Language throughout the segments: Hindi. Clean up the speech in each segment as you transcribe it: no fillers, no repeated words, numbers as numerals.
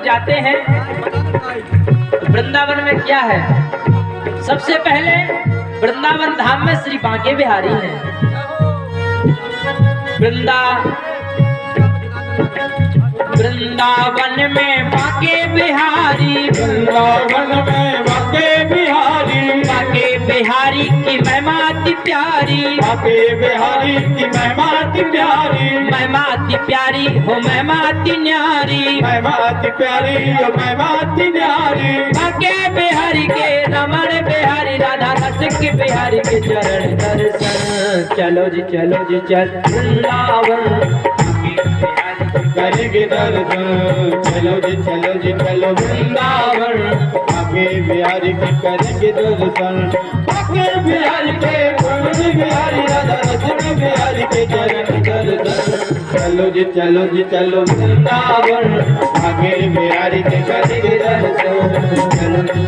जाते हैं वृंदावन में क्या है? सबसे पहले वृंदावन धाम में श्री बांके बिहारी हैं। वृंदावन में बांके बिहारी, वृंदावन में बांके बिहारी, बांके बिहारी की महिमा अति प्यारी, बांके बिहारी की महिमा अति प्यारी, महिमा अति प्यारी हो महिमा अति न्यारी, महिमा अति प्यारी हो महिमा अति न्यारी। बांके बिहारी के रमण बिहारी, राधा रस के बिहारी के चरण दर्शन। चलो जी चलो वृंदावन करेंगे दर्शन। चलो जी चलो वृंदावन, बांके बिहारी के करेंगे दर्शन। बांके बिहारी के रमण बिहारी, राधा रस बिहारी के चरण दर्शन। चलो जी चलो वृंदावन, बांके बिहारी के करेंगे दर्शन। चलो जी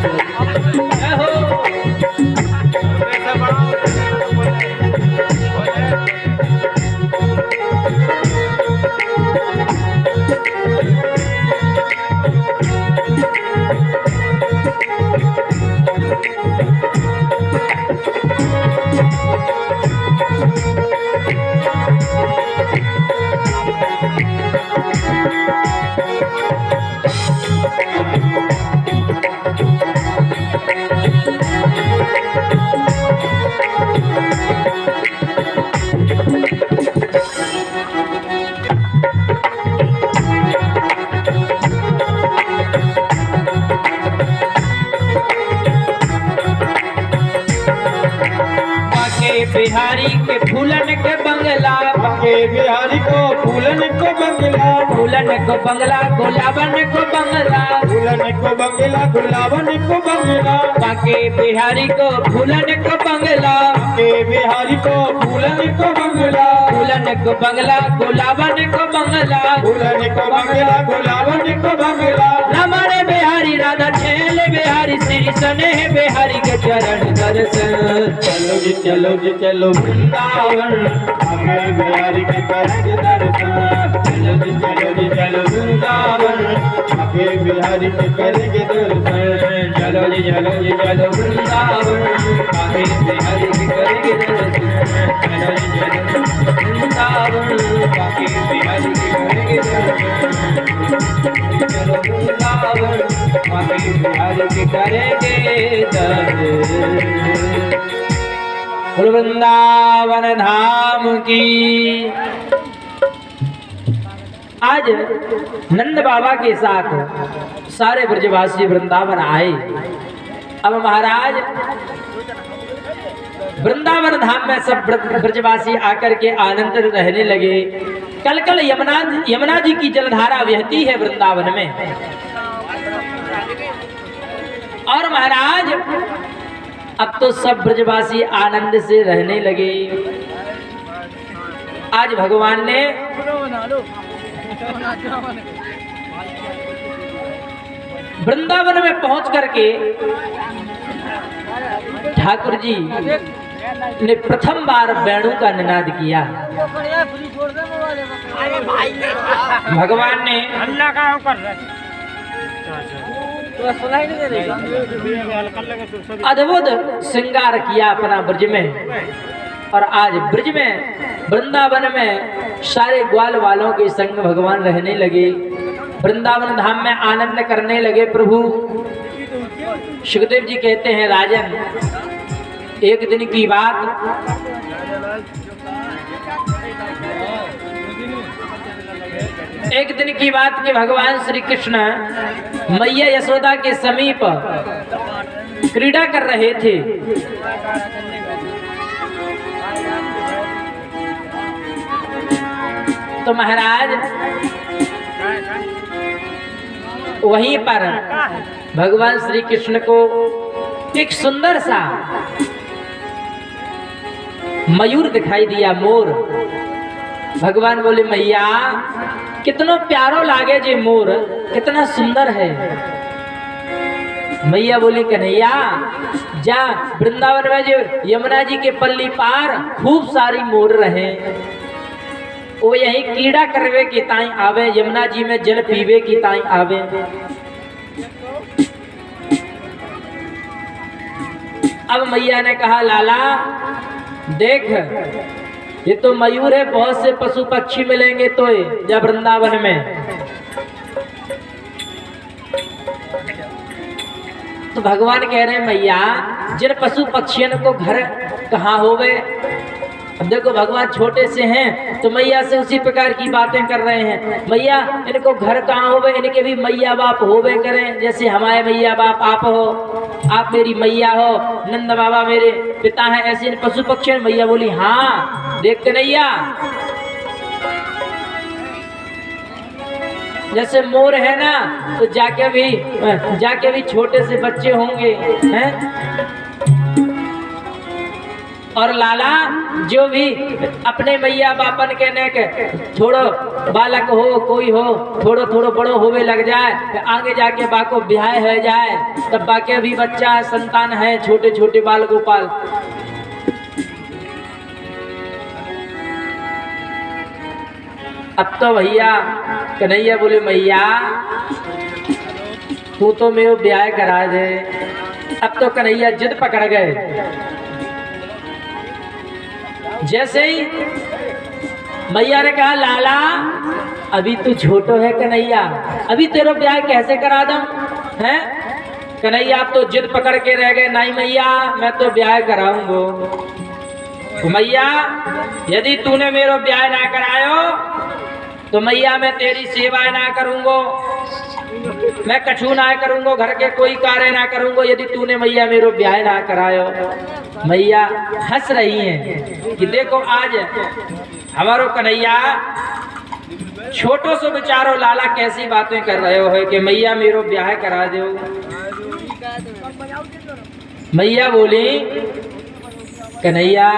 बिहारी के फूलन के बंगला, बांके बिहारी को फूलन को बंगला, फूलन को बंगला गुलाबन को बंगला, फूलन को बंगला गुलाबन को बंगला। बांके बिहारी को फूलन को बंगला, बांके बिहारी को फूलन को बंगला, फूलन को बंगला गुलाबन को बंगला, फूलन को बंगला गुलाबन को बंगला। रमण बिहारी राधा छेल बिहारी, श्री स्नेह बिहारी के चरण दर्शन। चलो जी चलो वृंदावन, बांके बिहारी के करेंगे दर्शन। चलो जी चलो वृंदावन, बांके बिहारी के करेंगे दर्शन। चलो जी चलो वृंदावन, बांके बिहारी के करेंगे दर्शन। चलो जी चलो वृंदावन, बांके बिहारी के करेंगे दर्शन। चलो वृंदावन, बांके बिहारी के करेंगे दर्शन। वृंदावन धाम की। आज नंद बाबा के साथ सारे ब्रजवासी वृंदावन आए। अब महाराज वृंदावन धाम में सब ब्रजवासी आकर के आनंद रहने लगे। कल कल यमुना जी की जलधारा बहती है वृंदावन में। और महाराज अब तो सब ब्रजवासी आनंद से रहने लगे। आज भगवान ने वृंदावन में पहुंच करके ठाकुर जी ने प्रथम बार वेणु का निनाद किया। भगवान ने अद्भुत श्रृंगार किया अपना ब्रज में। और आज ब्रज में वृंदावन में सारे ग्वाल वालों के संग भगवान रहने लगे। वृंदावन धाम में आनंद करने लगे प्रभु। सुखदेव जी कहते हैं राजन, एक दिन की बात, कि भगवान श्री कृष्ण मैया यशोदा के समीप क्रीड़ा कर रहे थे। तो महाराज वहीं पर भगवान श्री कृष्ण को एक सुंदर सा मयूर दिखाई दिया, मोर। भगवान बोले मैया कितना प्यारो लागे जे मोर, कितना सुंदर है। मैया बोली कन्हैया जा वृंदावन में जो यमुना जी के पल्ली पार खूब सारी मोर रहे, वो यही कीड़ा करवे की ताई आवे, यमुना जी में जल पीवे की ताई आवे। अब मैया ने कहा लाला देख ये तो मयूर है, बहुत से पशु पक्षी मिलेंगे तो जब वृंदावन में। तो भगवान कह रहे हैं मैया जिन पशु पक्षियों को घर कहाँ होवे। अब देखो भगवान छोटे से हैं तो मैया से उसी प्रकार की बातें कर रहे हैं। मैया इनको घर कहाँ होवे, इनके भी मैया बाप होवे करें, जैसे हमारे मैया बाप आप हो, आप मेरी मैया हो, नंद बाबा मेरे पिता हैं, ऐसे इन पशु पक्षी। मैया बोली हाँ देख कन्हैया जैसे मोर है ना तो जाके भी छोटे से बच्चे होंगे हैं। और लाला जो भी अपने मैया बापन के ने के थोड़ो बालक हो कोई हो थोड़ो थोड़ो बड़ो होवे लग जाए, आगे जाके बाको ब्याह हो जाए, तब बाके भी बच्चा है, संतान है, छोटे छोटे बाल गोपाल। अब तो भैया कन्हैया बोले मैया तू तो मेरे ब्याह करा दे। अब तो कन्हैया जिद पकड़ गए। जैसे ही मैया ने कहा लाला अभी तू छोटो है कन्हैया, अभी तेरा ब्याह कैसे करा दूं हैं। कन्हैया आप तो जिद पकड़ के रह गए, नहीं मैया मैं तो ब्याह कराऊंगा। मैया यदि तूने मेरा ब्याह ना करायो तो मैया मैं तेरी सेवा ना करूंगो, मैं कछु ना करूंगो, घर के कोई कार्य ना करूंगो, यदि तूने मैया मेरो ब्याह ना करायो। मैया हंस रही हैं कि देखो आज हमारो कन्हैया छोटो सो बेचारो लाला कैसी बातें कर रहे हो कि मैया मेरो ब्याह करा दो। मैया बोली कन्हैया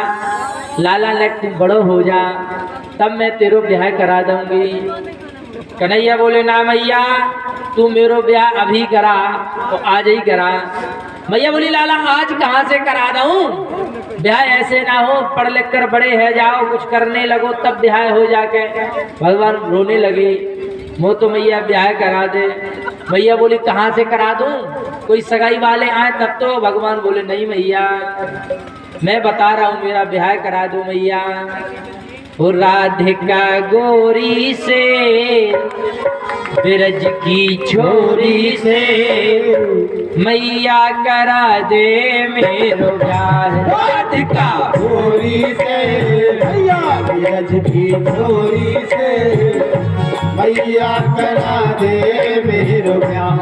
लाला लग तू बड़ो हो जा तब मैं तेरो ब्याह करा दूंगी। कन्हैया बोले ना मैया तू मेरो ब्याह अभी करा तो आज ही करा। मैया बोली लाला आज कहाँ से करा दूं, ब्याह ऐसे ना हो, पढ़ लिख कर बड़े है जाओ कुछ करने लगो तब ब्याह हो जाके। भगवान रोने लगे, वो तो मैया ब्याह करा दे। मैया बोली कहाँ से करा दूं, कोई सगाई वाले आए तब तो। भगवान बोले नहीं मैया मैं बता रहा हूँ मेरा ब्याह करा दो मैया। वो राधिका गोरी से बिरज की छोरी से मैया करा दे मेरो ब्याह। राधिका गोरी से मैया बिरज की छोरी से मैया करा दे मेरो ब्याह।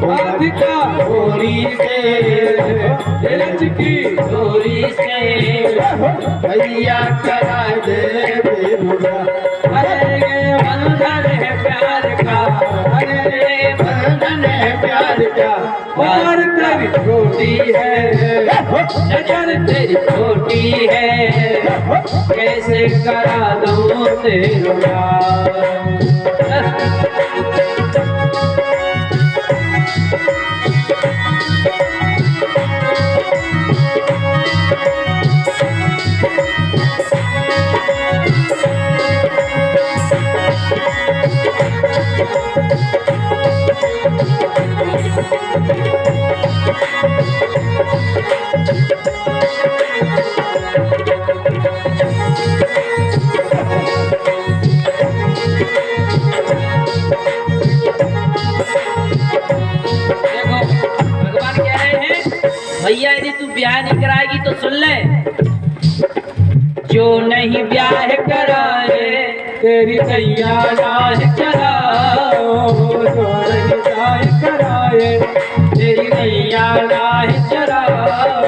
राधिका गोरी से बिरज की छोरी से मैया करा दे मेरो ब्याह। अरे बंधन है प्यार का, अरे बंधन है प्यार का, और तेरी छोटी है नजर तेरी छोटी है, कैसे करा दूं तेरा प्यार। भैया यदि तू ब्याह नहीं कराएगी तो सुन ले, जो नहीं ब्याह कराए तेरी नैया नाह चलाओ, जो नहीं ब्याह कराए तेरी नैया नाह चलाओ।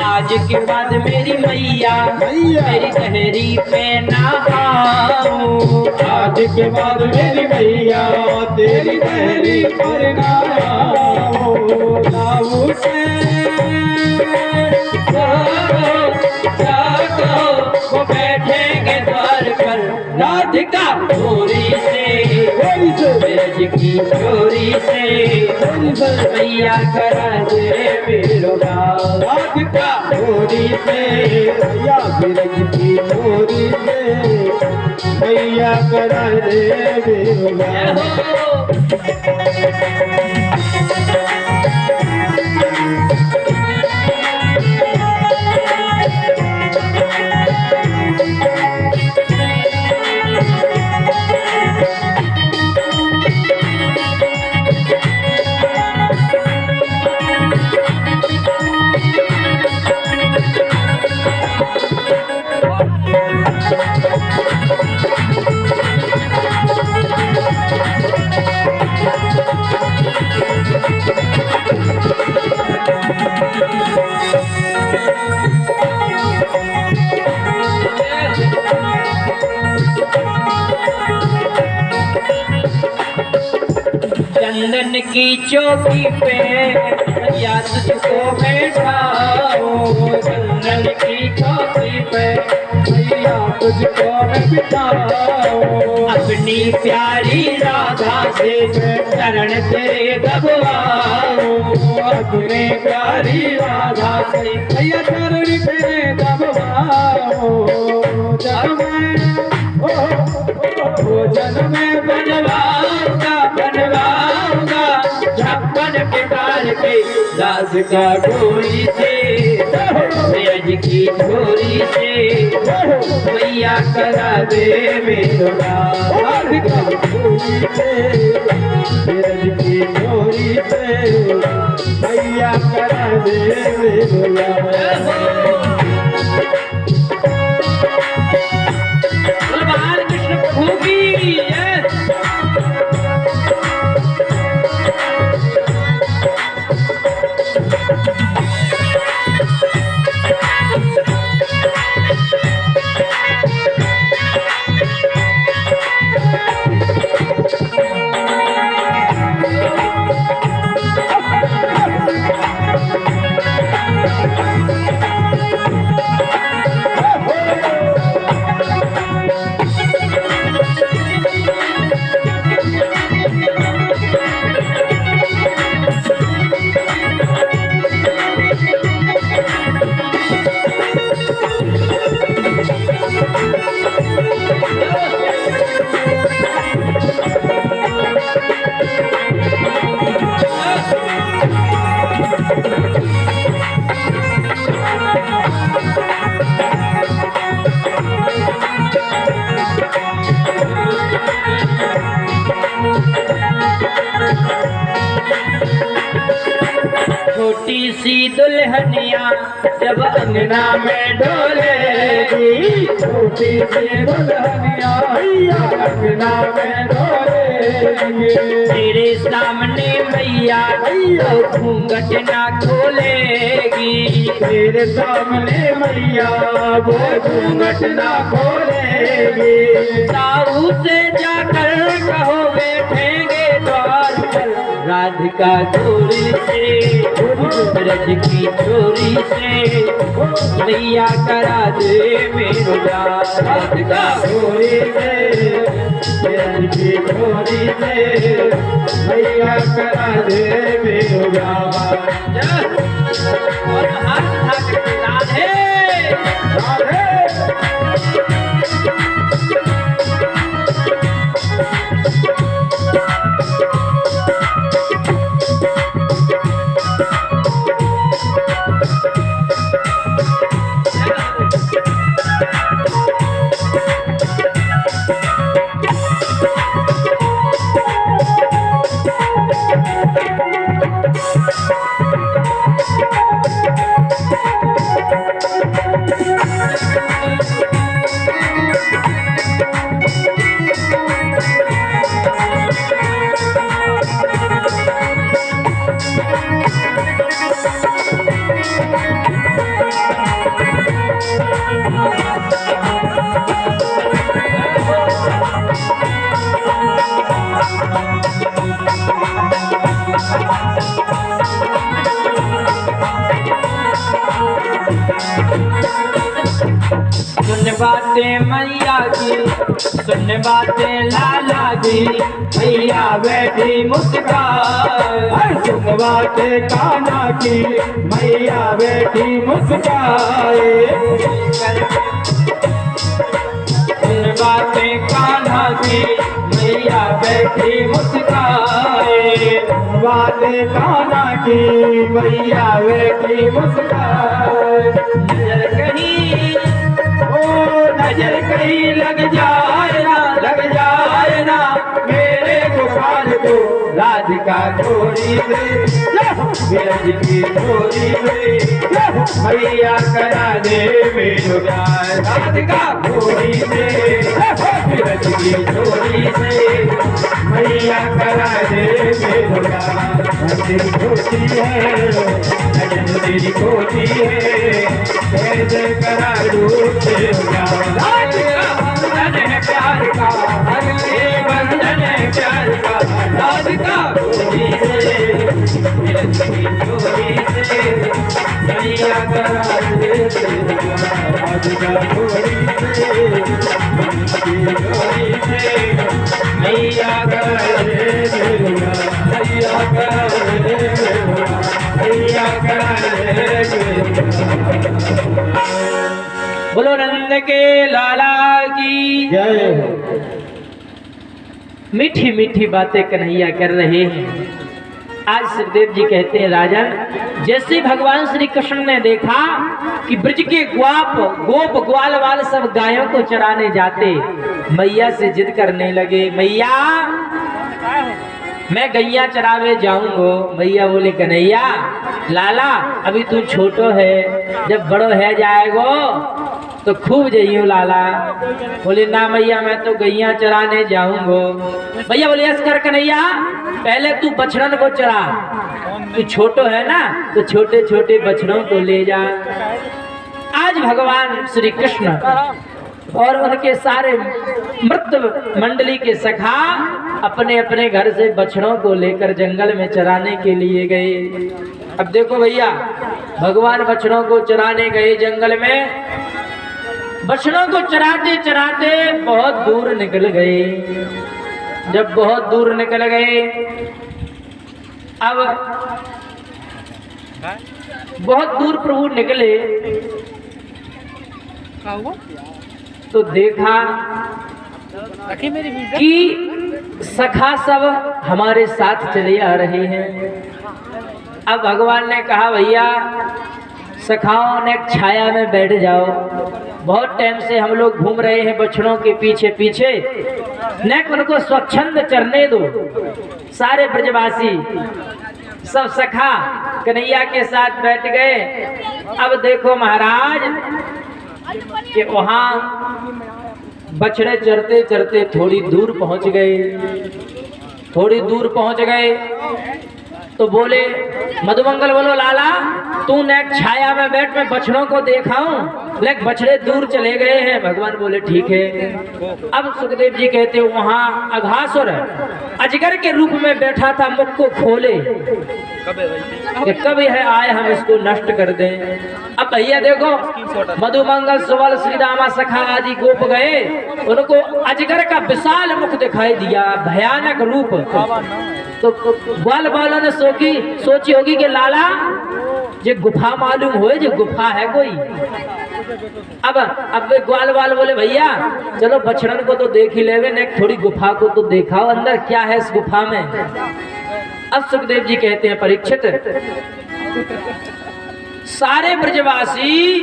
आज के बाद मेरी मैया मैया। मेरी तहरी पे ना आओ। आज के बाद मेरी मैया तेरी तहरी पर ना आओ। लाऊ से वो बैठेंगे द्वार पर राधिका चोरी से ब्रज की चोरी से मैया करा दे मेरो गाँव। राधिका चोरी से मैया बिरज की चोरी से मैया करा दे मेरा। चंदन की चौकी पे या तुझको बैठाओ। चंदन की चौकी पे मैया तुझको मैं बिठाओ। अपनी प्यारी राधा से चरण तेरे दबवाओ। अपने प्यारी राधा से मैया चरण तेरे दबवाओ। जब मैं बनवाऊंगा बनवाऊंगा छप्पन प्रकार के दास का डोरी से ब्रज की चोरी से मैया करा दे मेरो गाँव। बिरज की चोरी से मैया करा दे मेरा। भगवान कृष्ण प्रभु की जय। छोटी सी दुल्हनिया जब अंगना में डोलेगी। छोटी सी दुल्हनिया मैया अंगना में डोलेगी। तेरे सामने मैया तो घूंघट ना खोलेगी। तेरे सामने मैया वो घूंघट ना खोलेगी। साहू से जाकर कहो बैठेंगे द्वार पर राधिका चोरी से ब्रज की चोरी से मैया करा दे मेरो गाँव। राधिका चोरी से ब्रज की चोरी से मैया करा दे मेरो गाँव। और हाथ उठा के राधे राधे बातें मैया की, सुन बातें लाला की, मैया बैठी मुस्काए। सुन बातें कान्हा की, मैया बैठी मुस्काए। सुन बातें कान्हा की, मैया बैठी मुस्काए। बातें कान्हा की, मैया बैठी मुस्काए। नजर कहीं, ओ नजर कहीं लग जाए ना मेरे गोपाल को, राधिका छोड़ी दे बिरज की छोड़ी दे। मैया करा दे मेरे प्यार, राधिका छोड़ी दे बिरज की छोड़ी दे। मैया करा दे मेरे प्यार, तेरी छोटी है लगन तेरी छोटी है, कैसे करा दूँ तेरे प्यार। राधिका बंधन है प्यार का, अरे बंधन है प्यार का। राधिका चोरी से, बिरज की चोरी से, मैया करा दे राधिका छोड़ी से, बिरज की छोड़ी से, मैया करा दे, मैया करा दे, मैया करा दे। बोलो नंद के लाला की जय हो। मीठी मीठी बातें कन्हैया कर रहे हैं। आज सुखदेव जी कहते हैं राजन, जैसे भगवान श्री कृष्ण ने देखा कि ब्रज के गोप ग्वाल वाल सब गायों को चराने जाते, मैया से जिद करने लगे, मैया मैं गैया चरावे जाऊंगो। मैया बोले कन्हैया लाला अभी तू छोटो है, जब बड़ो है जाएगो तो खूब जइयो लाला। बोले ना मैया मैं तो गैया चराने जाऊंगो। भैया बोले ऐसा कर कन्हैया, पहले तू बछड़न को चरा, तू छोटो है ना तो छोटे छोटे बछड़ों को ले जा। आज भगवान श्री कृष्ण और उनके सारे मृत मंडली के सखा अपने अपने घर से बछड़ों को लेकर जंगल में चराने के लिए गए। अब देखो भैया, भगवान बछड़ों को चराने गए जंगल में, बछड़ों को चराते चराते बहुत दूर निकल गए। जब बहुत दूर निकल गए, अब बहुत दूर प्रभु निकले तो देखा कि सखा सब हमारे साथ चले आ रहे हैं। अब भगवान ने कहा भैया सखाओं ने छाया में बैठ जाओ, बहुत टाइम से हम लोग घूम रहे हैं बछड़ों के पीछे पीछे, न उनको स्वच्छंद चरने दो। सारे ब्रजवासी सब सखा कन्हैया के साथ बैठ गए। अब देखो महाराज कि वहां बछड़े चरते चरते थोड़ी दूर पहुंच गए। थोड़ी दूर पहुंच गए तो बोले मधुमंगल बोलो लाला तू न छाया में बैठ, मैं बछड़ों को देखाऊं, लेकिन बछड़े दूर चले गए हैं। भगवान बोले ठीक है। अब सुखदेव जी कहते हैं वहां अघासुर अजगर के रूप में बैठा था, मुख को खोले कि कब है आए हम इसको नष्ट कर दें। अब भैया देखो मधुमंगल सुबल श्री रामा सखा आदि गोप गए, उनको अजगर का विशाल मुख दिखाई दिया, भयानक रूप। तो ग्वाल वालों ने सोची होगी कि लाला ये गुफा मालूम हो, ये गुफा है कोई। अब वे ग्वाल वाल बोले भैया चलो बछड़न को तो देख ही लेवे, ने थोड़ी गुफा को तो दिखाओ, अंदर क्या है इस गुफा में। अब सुखदेव जी कहते हैं परीक्षित, सारे ब्रजवासी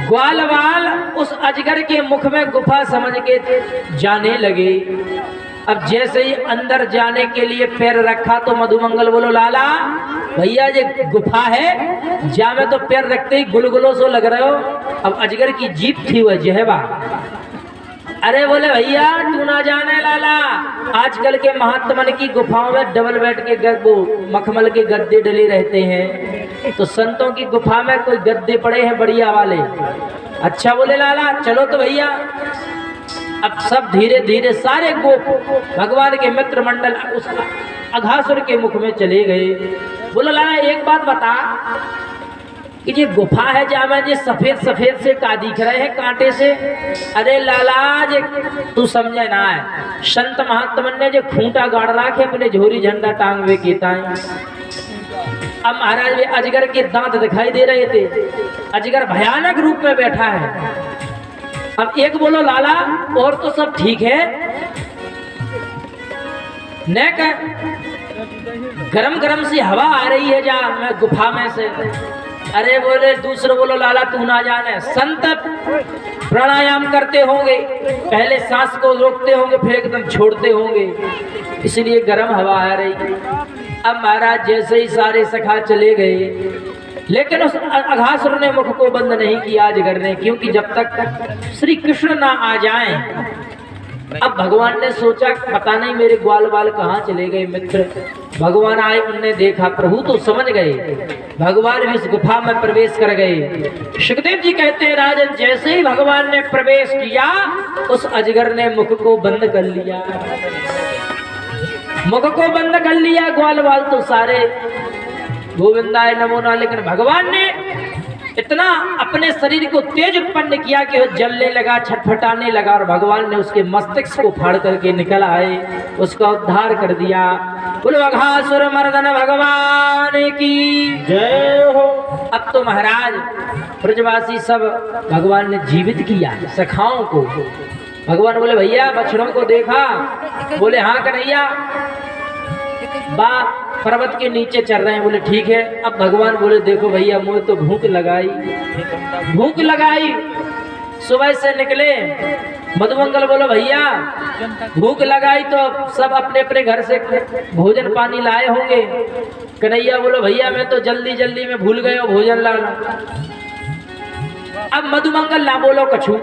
ग्वालवाल उस अजगर के मुख में गुफा समझ के जाने लगे। अब जैसे ही अंदर जाने के लिए पैर रखा तो मधुमंगल बोलो लाला भैया ये गुफा है, जा में तो पैर रखते ही गुलगुलो सो लग रहे हो। अब अजगर की जीभ थी वह जहबा। अरे बोले भैया तू ना जाने लाला, आजकल के महात्मन की गुफाओं में डबल बेड के मखमल के गद्दे डले रहते हैं, तो संतों की गुफा में कोई गद्दे पड़े हैं बढ़िया वाले। अच्छा बोले लाला चलो तो भैया। अब सब धीरे धीरे सारे गोप भगवान के मित्र मंडल उस अघासुर के मुख में चले गए। बोलो लाला एक बात बता, कि ये गुफा है जहाँ जे सफेद सफेद से का दिख रहे हैं कांटे से। अरे लाला जे तू समझे ना है, संत महात्मन ने जो खूंटा गाड़ रखे अपने झोरी झंडा टांग वे केता है। अब महाराज अजगर के दांत दिखाई दे रहे थे, अजगर भयानक रूप में बैठा है। अब एक बोलो लाला और तो सब ठीक है न, गरम गरम सी हवा आ रही है जा मैं गुफा में से। अरे बोले दूसरे बोलो लाला तू ना जाने, संत प्राणायाम करते होंगे, पहले सांस को रोकते होंगे फिर एकदम छोड़ते होंगे, इसलिए गर्म हवा आ रही। अब महाराज जैसे ही सारे सखा चले गए, लेकिन उस अघासुर ने मुख को बंद नहीं किया अजगर ने, क्योंकि जब तक श्री कृष्ण ना आ जाएं। अब भगवान ने सोचा पता नहीं मेरे ग्वाल बाल कहाँ चले गए मित्र। भगवान आए, उनने देखा, प्रभु तो समझ गए, भगवान भी इस गुफा में प्रवेश कर गए। सुखदेव जी कहते हैं राजन जैसे ही भगवान ने प्रवेश किया, उस अजगर ने मुख को बंद कर लिया, मुख को बंद कर लिया। ग्वाल बाल तो सारे गोविंदाय नमो ना, लेकिन भगवान ने इतना अपने शरीर को तेज उत्पन्न किया कि वो जलने लगा, छटफटाने लगा, और भगवान ने उसके मस्तिष्क को फाड़ करके निकल आए, उसका उद्धार कर दिया। बोलो अघासुर मर्दन भगवान की जय हो। अब तो महाराज ब्रजवासी सब भगवान ने जीवित किया सखाओं को। भगवान बोले भैया बछड़ों को देखा? बोले हाँ कन्हैया, बा पर्वत के नीचे चल रहे हैं। बोले ठीक है। अब भगवान बोले देखो भैया मुझे तो भूख लगाई, सुबह से निकले। मधुमंगल बोलो भैया भूख लगाई तो सब अपने अपने घर से भोजन पानी लाए होंगे। कन्हैया बोलो भैया मैं तो जल्दी जल्दी में भूल गए हो भोजन लाना। अब मधुमंगल ना बोलो कछु।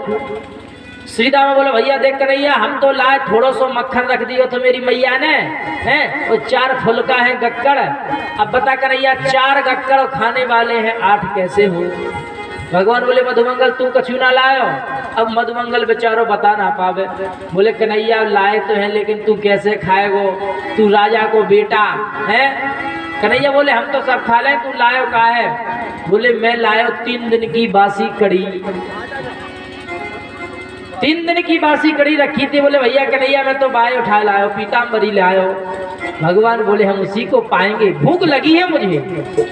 श्रीदामा बोलो भैया देख कन्हैया हम तो लाए थोड़ा सो मक्खन रख दियो तो मेरी मैया ने हैं, और 4 फुलका है गक्कड़। अब बता कन्हैया 4 गक्कड़ खाने वाले हैं 8 कैसे हो? भगवान बोले मधुमंगल तू कछु ना लायो। अब मधुमंगल बेचारो बता ना पावे। बोले कन्हैया लाए तो हैं लेकिन तू कैसे खाएगो, तू राजा को बेटा है। कन्हैया बोले हम तो सब खा लें, तू लायो का है? बोले मैं लायो 3 दिन की बासी कड़ी, 3 दिन की बासी कड़ी रखी थी। बोले भैया कन्हैया मैं तो बाय उठा लायो, पीताम्बरी लायो। भगवान बोले हम उसी को पाएंगे, भूख लगी है मुझे।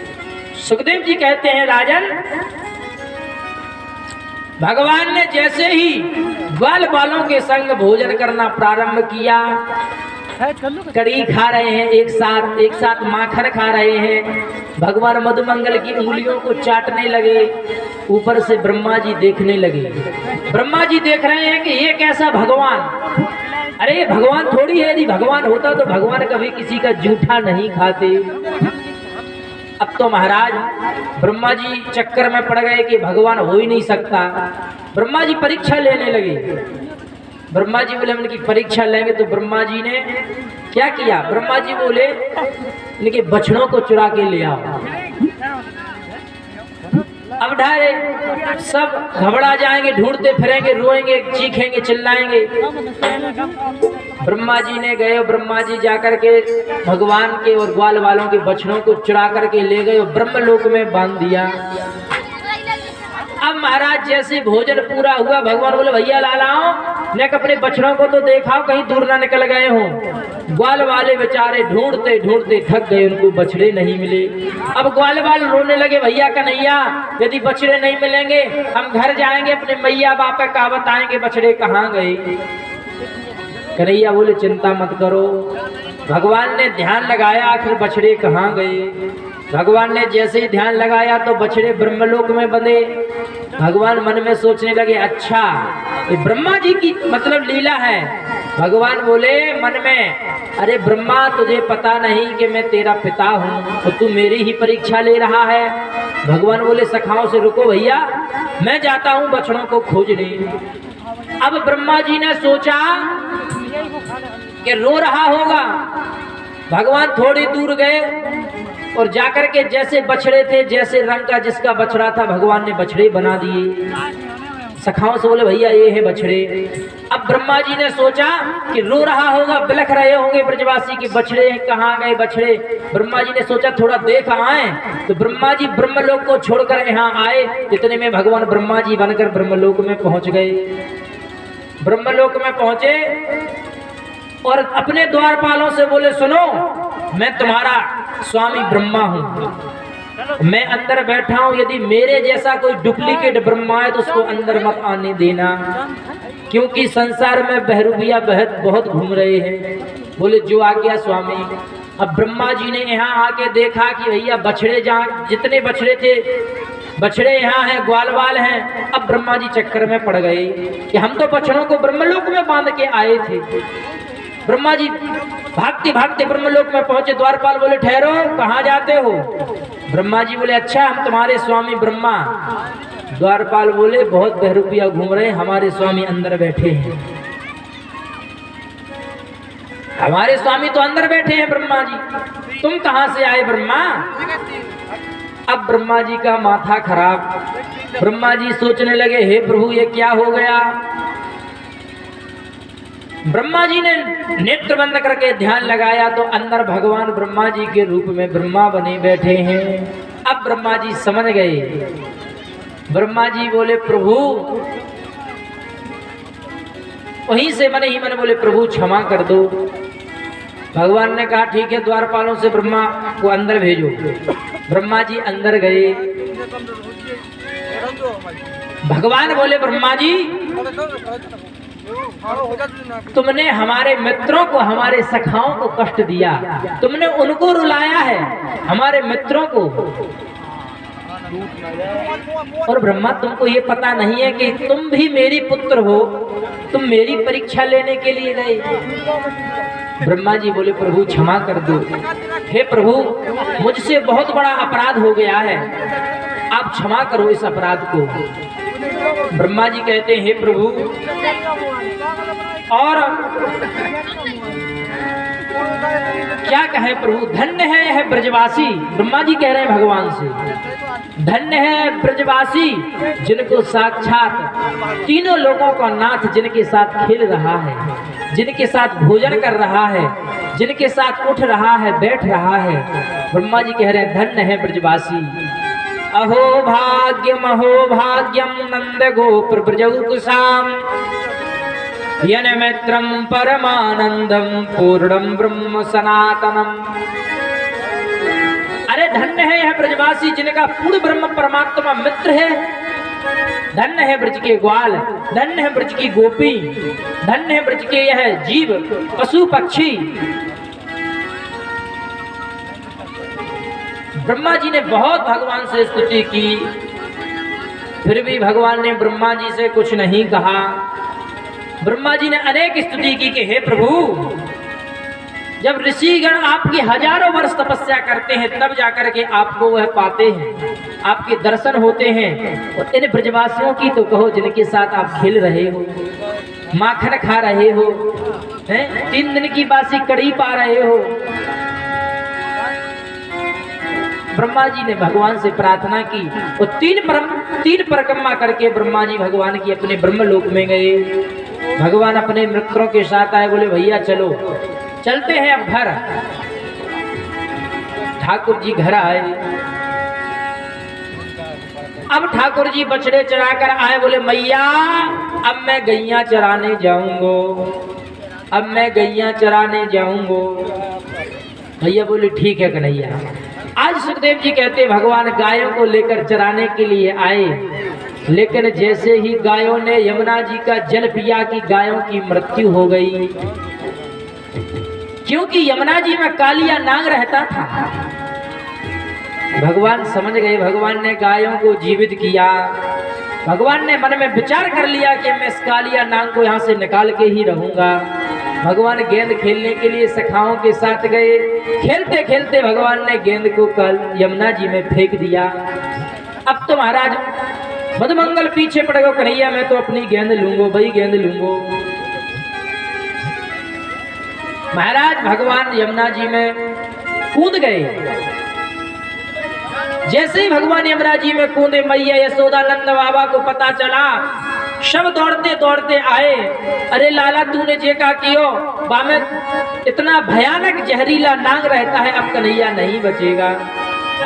सुखदेव जी कहते हैं राजन भगवान ने जैसे ही ग्वाल बालों के संग भोजन करना प्रारंभ किया, कड़ी खा रहे हैं एक साथ माखन खा रहे हैं। भगवान मधुमंगल की उंगलियों को चाटने लगे। ऊपर से ब्रह्मा जी देखने लगे। ब्रह्मा जी देख रहे हैं कि ये कैसा भगवान, अरे भगवान थोड़ी है, यदि भगवान होता तो भगवान कभी किसी का जूठा नहीं खाते। अब तो महाराज ब्रह्मा जी चक्कर में पड़ गए कि भगवान हो ही नहीं सकता। ब्रह्मा जी परीक्षा लेने लगे। ब्रह्मा जी बोले इनकी परीक्षा लेंगे, तो ब्रह्मा जी ने क्या किया? ब्रह्मा जी बोले इनके बछड़ों को चुरा के ले आओ। अब ढारे सब घबरा जाएंगे, ढूंढते फिरेंगे, रोएंगे, चीखेंगे, चिल्लाएंगे। ब्रह्मा जी ने गए, ब्रह्मा जी जाकर के भगवान के और ग्वाल वालों के बछड़ों को चुरा करके ले गए और ब्रह्मलोक में बांध दिया। अब महाराज जैसे भोजन पूरा हुआ, भगवान बोले भैया लालाओ ने अपने बछड़ों को तो देखाओ कहीं दूर ना निकल गए हों। ग्वाल वाले बेचारे ढूंढते ढूंढते थक गए, उनको बछड़े नहीं मिले। अब ग्वाल वाले रोने लगे भैया कन्हैया यदि बछड़े नहीं मिलेंगे हम घर जाएंगे, अपने मैया बापा का बताएंगे बछड़े कहाँ गए। कन्हैया बोले चिंता मत करो। भगवान ने ध्यान लगाया आखिर बछड़े कहाँ गए। भगवान ने जैसे ही ध्यान लगाया तो बछड़े ब्रह्मलोक में बंधे। भगवान मन में सोचने लगे अच्छा ये ब्रह्मा जी की मतलब लीला है। भगवान बोले मन में अरे ब्रह्मा तुझे पता नहीं कि मैं तेरा पिता हूँ तो तू मेरी ही परीक्षा ले रहा है। भगवान बोले सखाओं से रुको भैया मैं जाता हूँ बछड़ों को खोजने। अब ब्रह्मा जी ने सोचा कि रो रहा होगा। भगवान थोड़ी दूर गए और जाकर के जैसे बछड़े थे, जैसे रंग का जिसका बछड़ा था भगवान ने बछड़े बना दिए। सखाओं से बोले भैया ये है बछड़े। अब ब्रह्मा जी ने सोचा कि रो रहा होगा, बिलख रहे होंगे ब्रजवासी के बछड़े कहाँ गए बछड़े। ब्रह्मा जी ने सोचा थोड़ा देख आए, तो ब्रह्मा जी ब्रह्मलोक को छोड़कर यहाँ आए। इतने में भगवान ब्रह्मा जी बनकर ब्रह्मलोक में पहुंच गए। ब्रह्मलोक में पहुंचे और अपने द्वारपालों से बोले सुनो, मैं तुम्हारा स्वामी ब्रह्मा हूँ, मैं अंदर बैठा हूं, यदि मेरे जैसा कोई डुप्लीकेट ब्रह्मा है तो उसको अंदर मत आने देना, क्योंकि संसार में बहरूपिया बहुत घूम रहे हैं। बोले जो आ गया स्वामी। अब ब्रह्मा जी ने यहाँ आके देखा कि भैया बछड़े जहाँ जितने बछड़े थे, बछड़े यहाँ हैं, ग्वाल बाल हैं। अब ब्रह्मा जी चक्कर में पड़ गए कि हम तो बछड़ों को ब्रह्मलोक में बांध के आए थे। ब्रह्मा जी भागते भागते ब्रह्मलोक में पहुंचे। द्वारपाल बोले ठहरो, कहाँ जाते हो? ब्रह्मा जी बोले अच्छा हम तुम्हारे स्वामी ब्रह्मा। द्वारपाल बोले बहुत बहरूपिया घूम रहे, हमारे स्वामी अंदर बैठे हैं। हमारे स्वामी तो अंदर बैठे हैं ब्रह्मा जी, तुम कहां से आए ब्रह्मा? अब ब्रह्मा जी का माथा खराब। ब्रह्मा जी सोचने लगे हे प्रभु ये क्या हो गया। ब्रह्मा जी ने नेत्र बंद करके ध्यान लगाया तो अंदर भगवान ब्रह्मा जी के रूप में ब्रह्मा बने बैठे हैं। अब ब्रह्मा जी समझ गए। ब्रह्मा जी बोले प्रभु, वहीं से मन ही मन बोले प्रभु क्षमा कर दो। भगवान ने कहा ठीक है, द्वारपालों से ब्रह्मा को अंदर भेजो। ब्रह्मा जी अंदर गए। भगवान बोले ब्रह्मा जी तुमने हमारे मित्रों को, हमारे सखाओं को कष्ट दिया, तुमने उनको रुलाया है, हमारे मित्रों को। और ब्रह्मा तुमको ये पता नहीं है कि तुम भी मेरी पुत्र हो, तुम मेरी परीक्षा लेने के लिए गए। ब्रह्मा जी बोले प्रभु क्षमा कर दो। हे प्रभु मुझसे बहुत बड़ा अपराध हो गया है, आप क्षमा करो इस अपराध को। ब्रह्मा जी कहते हैं हे प्रभु, और क्या कहे प्रभु, धन्य है यह ब्रजवासी। ब्रह्मा जी कह रहे हैं भगवान से, धन्य है ब्रजवासी जिनको साक्षात तीनों लोगों का नाथ जिनके साथ खेल रहा है, जिनके साथ भोजन कर रहा है, जिनके साथ उठ रहा है, बैठ रहा है। ब्रह्मा जी कह रहे हैं धन्य है ब्रजवासी। अहो भाग्यम नंद गोपुर ब्रजौकुसाम यन मित्रम परमानंदम पूर्णम ब्रह्म सनातनम। अरे धन्य है यह ब्रजवासी जिनका पूर्ण ब्रह्म परमात्मा मित्र है। धन्य है ब्रज के ग्वाल, धन्य है ब्रज की गोपी, धन्य है ब्रज के यह जीव पशु पक्षी। ब्रह्मा जी ने बहुत भगवान से स्तुति की, फिर भी भगवान ने ब्रह्मा जी से कुछ नहीं कहा। ब्रह्मा जी ने अनेक स्तुति की कि हे प्रभु, जब ऋषिगण आपकी हजारों वर्ष तपस्या करते हैं तब जाकर के आपको वह पाते हैं, आपके दर्शन होते हैं। और इन ब्रजवासियों की तो कहो जिनके साथ आप खेल रहे हो, माखन खा रहे हो, हैं 3 दिन की बासी कड़ी पा रहे हो। ब्रह्मा जी ने भगवान से प्रार्थना की और 3 परिक्रमा करके ब्रह्मा जी भगवान की अपने ब्रह्मलोक में गए। भगवान अपने मित्रों के साथ आए, बोले भैया चलो चलते हैं अब घर। ठाकुर जी घर आए। अब ठाकुर जी बछड़े चराकर आए, बोले मैया अब मैं गैया चराने जाऊंगा, अब मैं गैया चराने जाऊंगा। भैया बोले ठीक है कन्हैया। आज सुखदेव जी कहते भगवान गायों को लेकर चराने के लिए आए, लेकिन जैसे ही गायों ने यमुना जी का जल पिया कि गायों की मृत्यु हो गई, क्योंकि यमुना जी में कालिया नाग रहता था। भगवान समझ गए, भगवान ने गायों को जीवित किया। भगवान ने मन में विचार कर लिया कि मैं इस कालिया नाग को यहाँ से निकाल के ही रहूंगा। भगवान गेंद खेलने के लिए सखाओं के साथ गए। खेलते खेलते भगवान ने गेंद को कल यमुना जी में फेंक दिया। अब तो महाराज मधुमंगल पीछे पड़ गए, कन्हैया मैं तो अपनी गेंद लूंगो, भाई गेंद लूंगो। महाराज भगवान यमुना जी में कूद गए। जैसे ही भगवान यमुना जी में कूदे, मैया यशोदा नंद बाबा को पता चला सब दौड़ते दौड़ते आए। अरे लाला तूने जे का कियो बामे इतना भयानक जहरीला नाग रहता है, अब कन्हैया नहीं बचेगा,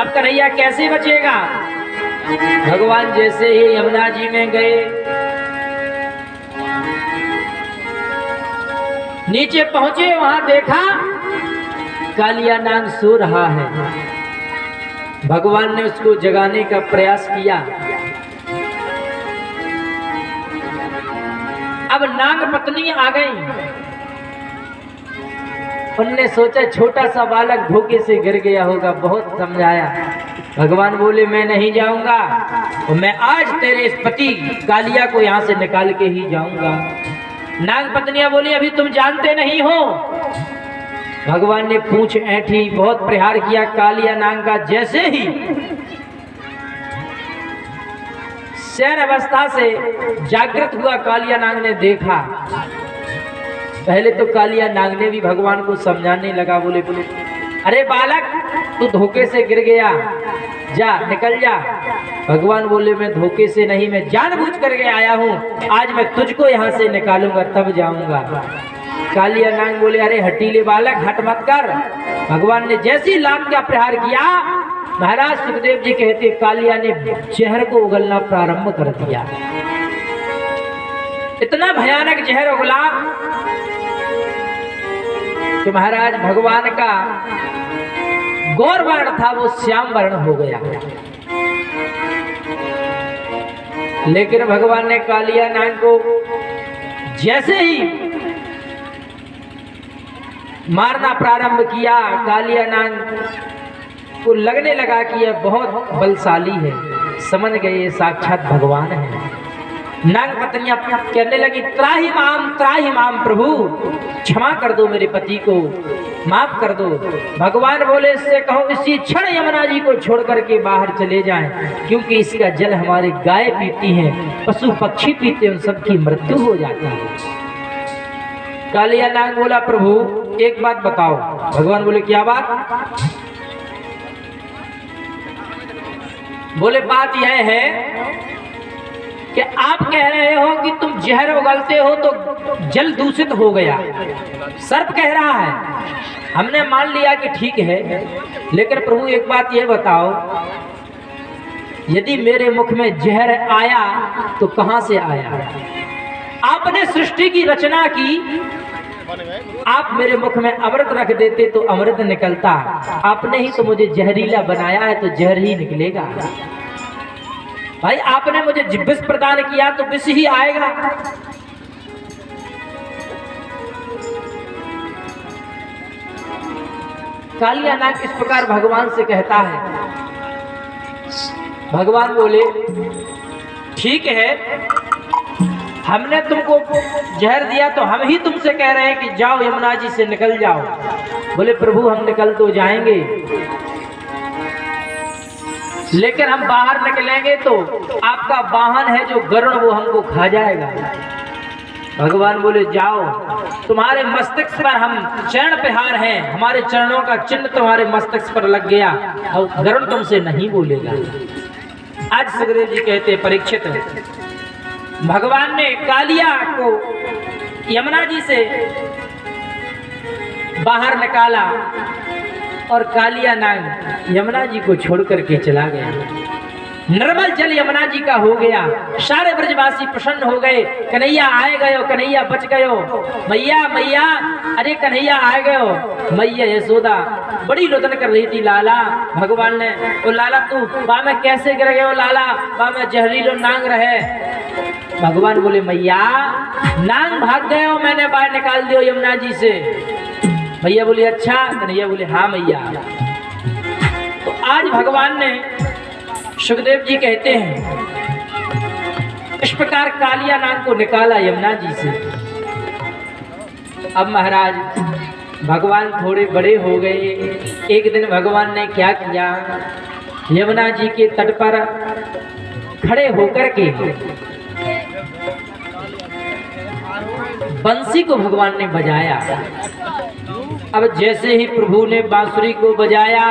अब कन्हैया कैसे बचेगा। भगवान जैसे ही यमुना जी में गए, नीचे पहुंचे, वहां देखा कालिया नाग सो रहा है। भगवान ने उसको जगाने का प्रयास किया। अब नाग पत्नी आ गई। उनने सोचा छोटा सा बालक धोखे से गिर गया होगा, बहुत समझाया। भगवान बोले मैं नहीं जाऊंगा, और मैं आज तेरे इस पति कालिया को यहाँ से निकाल के ही जाऊंगा। नाग पत्नियां बोली अभी तुम जानते नहीं हो। भगवान ने पूंछ ऐंठी, बहुत प्रहार किया कालिया नाग का। जैसे ही शयन अवस्था से जागृत हुआ, कालिया नाग ने देखा। पहले तो कालिया नाग ने भी भगवान को समझाने लगा, बोले अरे बालक तू धोखे से गिर गया, जा निकल जा। भगवान बोले मैं धोखे से नहीं, मैं जानबूझ करके आया हूँ, आज मैं तुझको यहाँ से निकालूंगा तब जाऊंगा। कालिया नाग बोले अरे हटीले बालक हट मत कर। भगवान ने जैसी लात का प्रहार किया, महाराज सुखदेव जी कहते कालिया ने जहर को उगलना प्रारंभ कर दिया। इतना भयानक जहर उगला कि महाराज भगवान का गौर वर्ण था वो श्याम वर्ण हो गया। लेकिन भगवान ने कालिया नाग को जैसे ही मारना प्रारंभ किया, कालिया नाग को लगने लगा कि यह बहुत बलशाली है, समझ गए साक्षात भगवान है। नाग पत्नियां कहने लगी त्राहि माम प्रभु, क्षमा कर दो मेरे पति को, माफ कर दो। भगवान बोले इससे कहो इसी क्षण यमुना जी को छोड़ करके बाहर चले जाएं, क्योंकि इसका जल हमारी गाय पीती हैं, पशु पक्षी पीते हैं, उन सबकी मृत्यु हो जाती है। कालिया नाग बोला प्रभु एक बात बताओ। भगवान बोले क्या बात। बोले बात यह है कि आप कह रहे हो कि तुम जहर उगलते हो तो जल दूषित हो गया। सर्प कह रहा है, हमने मान लिया कि ठीक है, लेकिन प्रभु एक बात यह बताओ, यदि मेरे मुख में जहर आया तो कहां से आया। आपने सृष्टि की रचना की, आप मेरे मुख में अमृत रख देते तो अमृत निकलता, आपने ही तो मुझे जहरीला बनाया है तो जहर ही निकलेगा। भाई आपने मुझे विष प्रदान किया तो विष ही आएगा। कालिया नाग इस प्रकार भगवान से कहता है। भगवान बोले ठीक है, हमने तुमको जहर दिया तो हम ही तुमसे कह रहे हैं कि जाओ यमुना जी से निकल जाओ। बोले प्रभु हम निकल तो जाएंगे, लेकिन हम बाहर निकलेंगे तो आपका वाहन है जो गरुड़ वो हमको खा जाएगा। भगवान बोले जाओ, तुम्हारे मस्तक पर हम चरण प्रहार हैं, हमारे चरणों का चिन्ह तुम्हारे मस्तक पर लग गया और गरुड़ तुमसे नहीं बोलेगा। आज सुखदेव जी कहते परीक्षित, भगवान ने कालिया को यमुना जी से बाहर निकाला और कालिया नाग यमुना जी को छोड़ करके चला गया। निर्मल जल यमुना जी का हो गया। सारे ब्रजवासी प्रसन्न हो गए, कन्हैया आए गयो, कन्हैया बच गयो, मैया मैया, अरे कन्हैया आए गयो। मैया यशोदा बड़ी रोदन कर रही थी, लाला भगवान ने, ओ लाला तू बा में कैसे गिर गयो, लाला बा में जहरीलो नांग रहे। भगवान बोले मैया नांग भाग गयो, मैंने बाहर निकाल दियो यमुना जी से। मैया बोली अच्छा, कन्हैया बोले हाँ मैया। तो आज भगवान ने, सुखदेव जी कहते हैं, इस प्रकार कालिया नाग को निकाला यमुना जी से। अब महाराज भगवान थोड़े बड़े हो गए। एक दिन भगवान ने क्या किया, यमुना जी के तट पर खड़े होकर के बंसी को भगवान ने बजाया। अब जैसे ही प्रभु ने बांसुरी को बजाया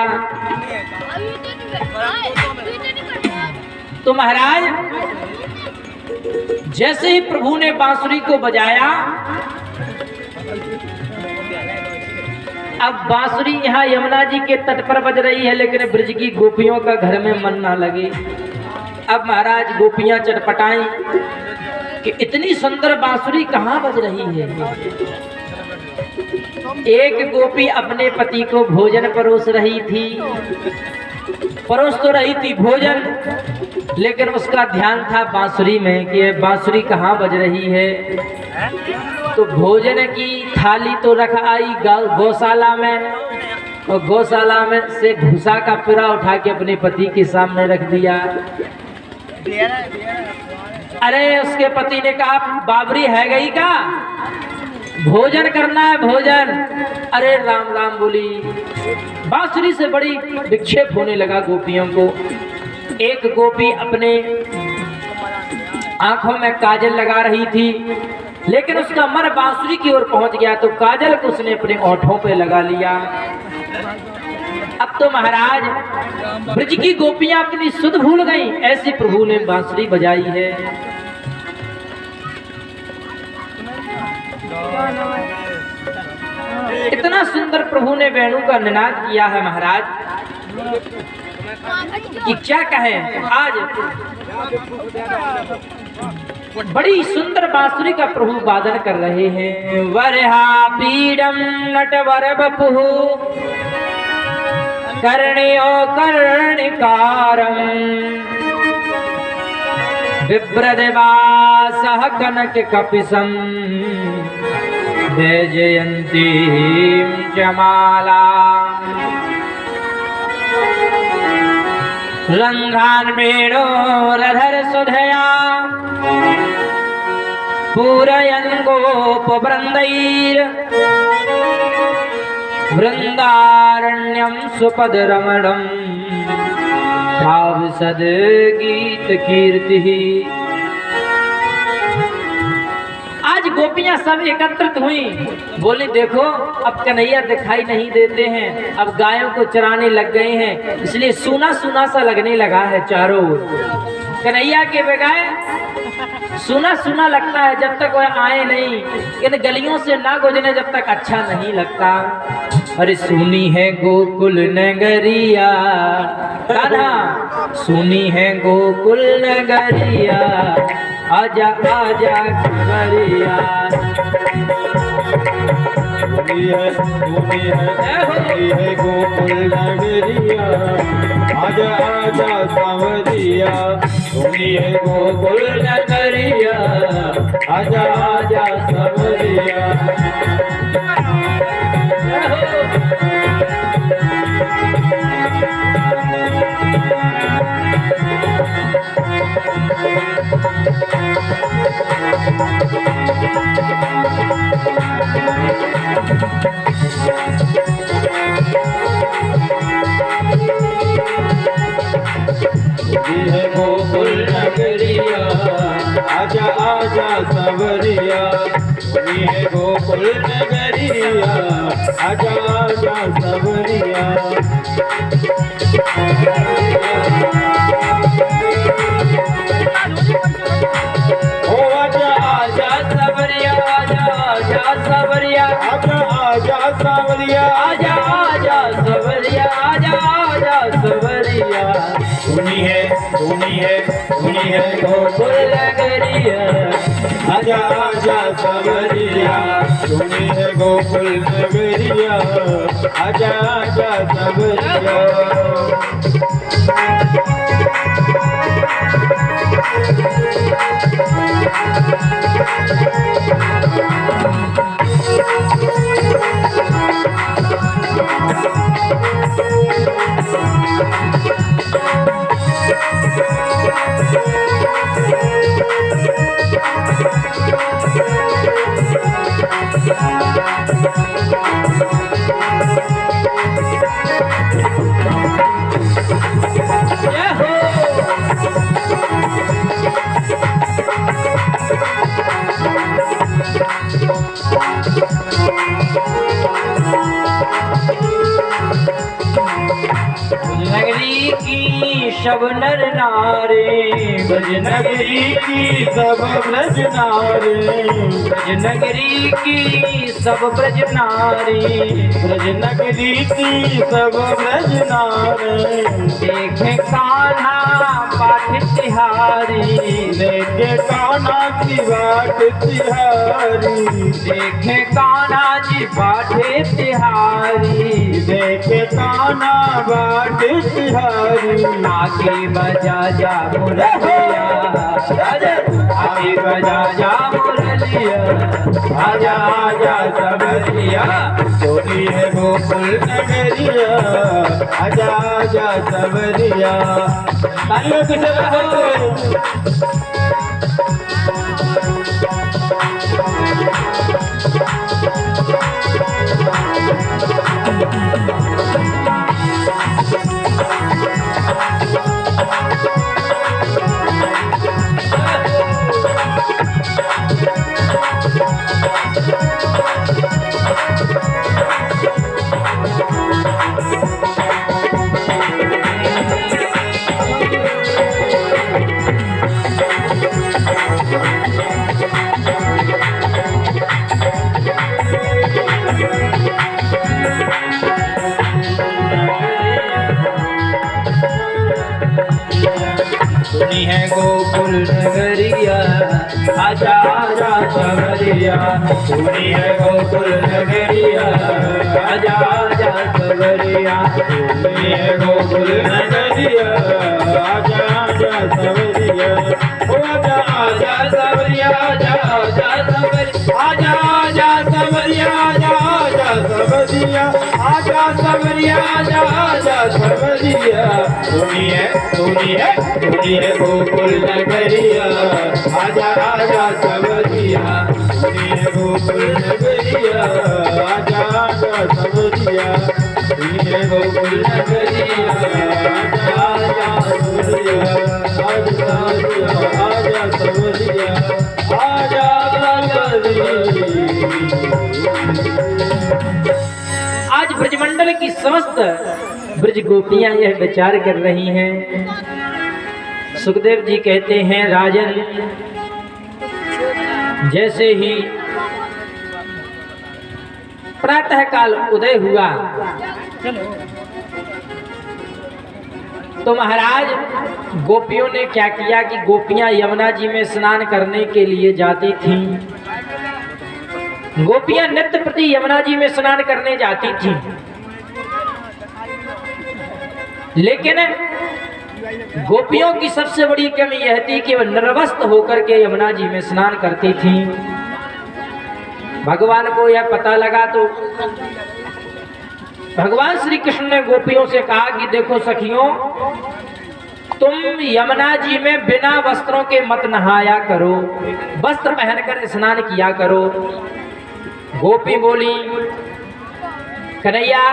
तो महाराज जैसे ही प्रभु ने बांसुरी को बजाया, अब बांसुरी यहाँ यमुना जी के तट पर बज रही है, लेकिन ब्रज की गोपियों का घर में मन ना लगे। अब महाराज गोपियां चटपटाई कि इतनी सुंदर बांसुरी कहाँ बज रही है। एक गोपी अपने पति को भोजन परोस रही थी, परोस तो रही थी भोजन, लेकिन उसका ध्यान था बांसुरी में कि बांसुरी कहाँ बज रही है। तो भोजन की थाली तो रख आई गौशाला में, और गौशाला में से भूसा का पिरा उठा के अपने पति के सामने रख दिया। अरे उसके पति ने कहा, बाबरी है गई का, भोजन करना है भोजन। अरे राम राम बोली। बांसुरी से बड़ी विक्षेप होने लगा गोपियों को। एक गोपी अपने आंखों में काजल लगा रही थी, लेकिन उसका मन बांसुरी की ओर पहुंच गया, तो काजल को उसने अपने ओठों पे लगा लिया। अब तो महाराज ब्रज की गोपियां अपनी सुध भूल गईं, ऐसी प्रभु ने बांसुरी बजाई है। इतना सुंदर प्रभु ने वेणु का निनाद किया है महाराज कि क्या कहें। आज बड़ी सुंदर बांसुरी का प्रभु वादन कर रहे हैं। वरहा पीडम नटवर बपुः कर्ण्यो कर्णिकारं बिभ्रदेवासः कनक कपिशं वैजयन्तीं जमाला रंध्रान् वेणोरधर सुधया पूरयन् गोपवृन्दैर् वृन्दारण्यं सुपदरमणं भावसद् गीत कीर्तिः। आज गोपियां सब एकत्रित हुई, बोली देखो अब कन्हैया दिखाई नहीं देते हैं, अब गायों को चराने लग गए हैं, इसलिए सूना सूना सा लगने लगा है चारों ओर। कन्हैया के बगैर सूना सूना लगता है, जब तक वह आए नहीं, इन गलियों से ना गुजरे जब तक अच्छा नहीं लगता। अरे सुनी है गोकुल नगरिया कान्हा, सुनी है गोकुल नगरिया, आजा आजा खबरिया। सुनी है गोकुल नगरिया, आजा आजा सांवरिया। सुनी है गोकुल नगरिया, आजा आजा सांवरिया। है गोकुल नगरिया, आजा आजा सांवरिया। सुनी है गोकुल नगरिया, आजा आजा सांवरिया। ओ आजा आजा सांवरिया, आजा आजा सांवरिया, आजा आजा सांवरिया, आजा आजा सांवरिया, आजा आजा सांवरिया। सुनी है गोकुल नगरिया, आजा आजा सांवरिया। सुनी है गोकुल नगरिया, आजा आजा सांवरिया। नगरी की सब नर नारे, ब्रज नगरी की सब ब्रज नारे, ब्रज नगरी की सब ब्रज नारी, ब्रज नगरी की सब ब्रज नारे, देखे कान्हा पाठ तिहारी, देखे कान्हा की बाट तिहारी, देखे कान्हा जी बाटे तिहारी, देखे कान्हा बाट तिहारी, आके बजा जा मुरलिया, आके बजा जा मुरलिया, आजा आजा सबरिया, सोनी है गोकुल नगरिया, आजा आजा सबरिया। तालियों की सुनी है गोकुल नगरिया, आजा आजा सबरिया, सुनी है गोकुल नगरिया, आजा आजा सबरिया, सुनी है गोकुल नगरिया, आजा आजा सबरिया, ओ आजा आजा सबरिया, आजा आजा सबरिया, आजा आजा सबरिया, आजा आजा सबरिया, आजा सबरिया, आजा आजा सबरिया। सुनी है गोकुल नगरिया, आजा आजा सबरिया, सुनी है गोकुल नगरिया, आजा आजा सबरिया, सुनी है गोकुल नगरिया, आजा आजा सबरिया, आजा आजा सबरिया, आजा आज ब्रजमंडल की समस्त ब्रज गोपियां यह विचार कर रही हैं। सुखदेव जी कहते हैं, राजन जैसे ही प्रातः काल उदय हुआ तो महाराज गोपियों ने क्या किया कि गोपियां यमुना जी में स्नान करने के लिए जाती थीं। गोपियां नित्य प्रति यमुना जी में स्नान करने जाती थीं, लेकिन गोपियों की सबसे बड़ी कमी यह थी कि वह निर्वस्त्र होकर के यमुना जी में स्नान करती थीं। भगवान को यह पता लगा तो भगवान श्री कृष्ण ने गोपियों से कहा कि देखो सखियों, तुम यमुना जी में बिना वस्त्रों के मत नहाया करो, वस्त्र पहनकर स्नान किया करो। गोपी बोली, कन्हैया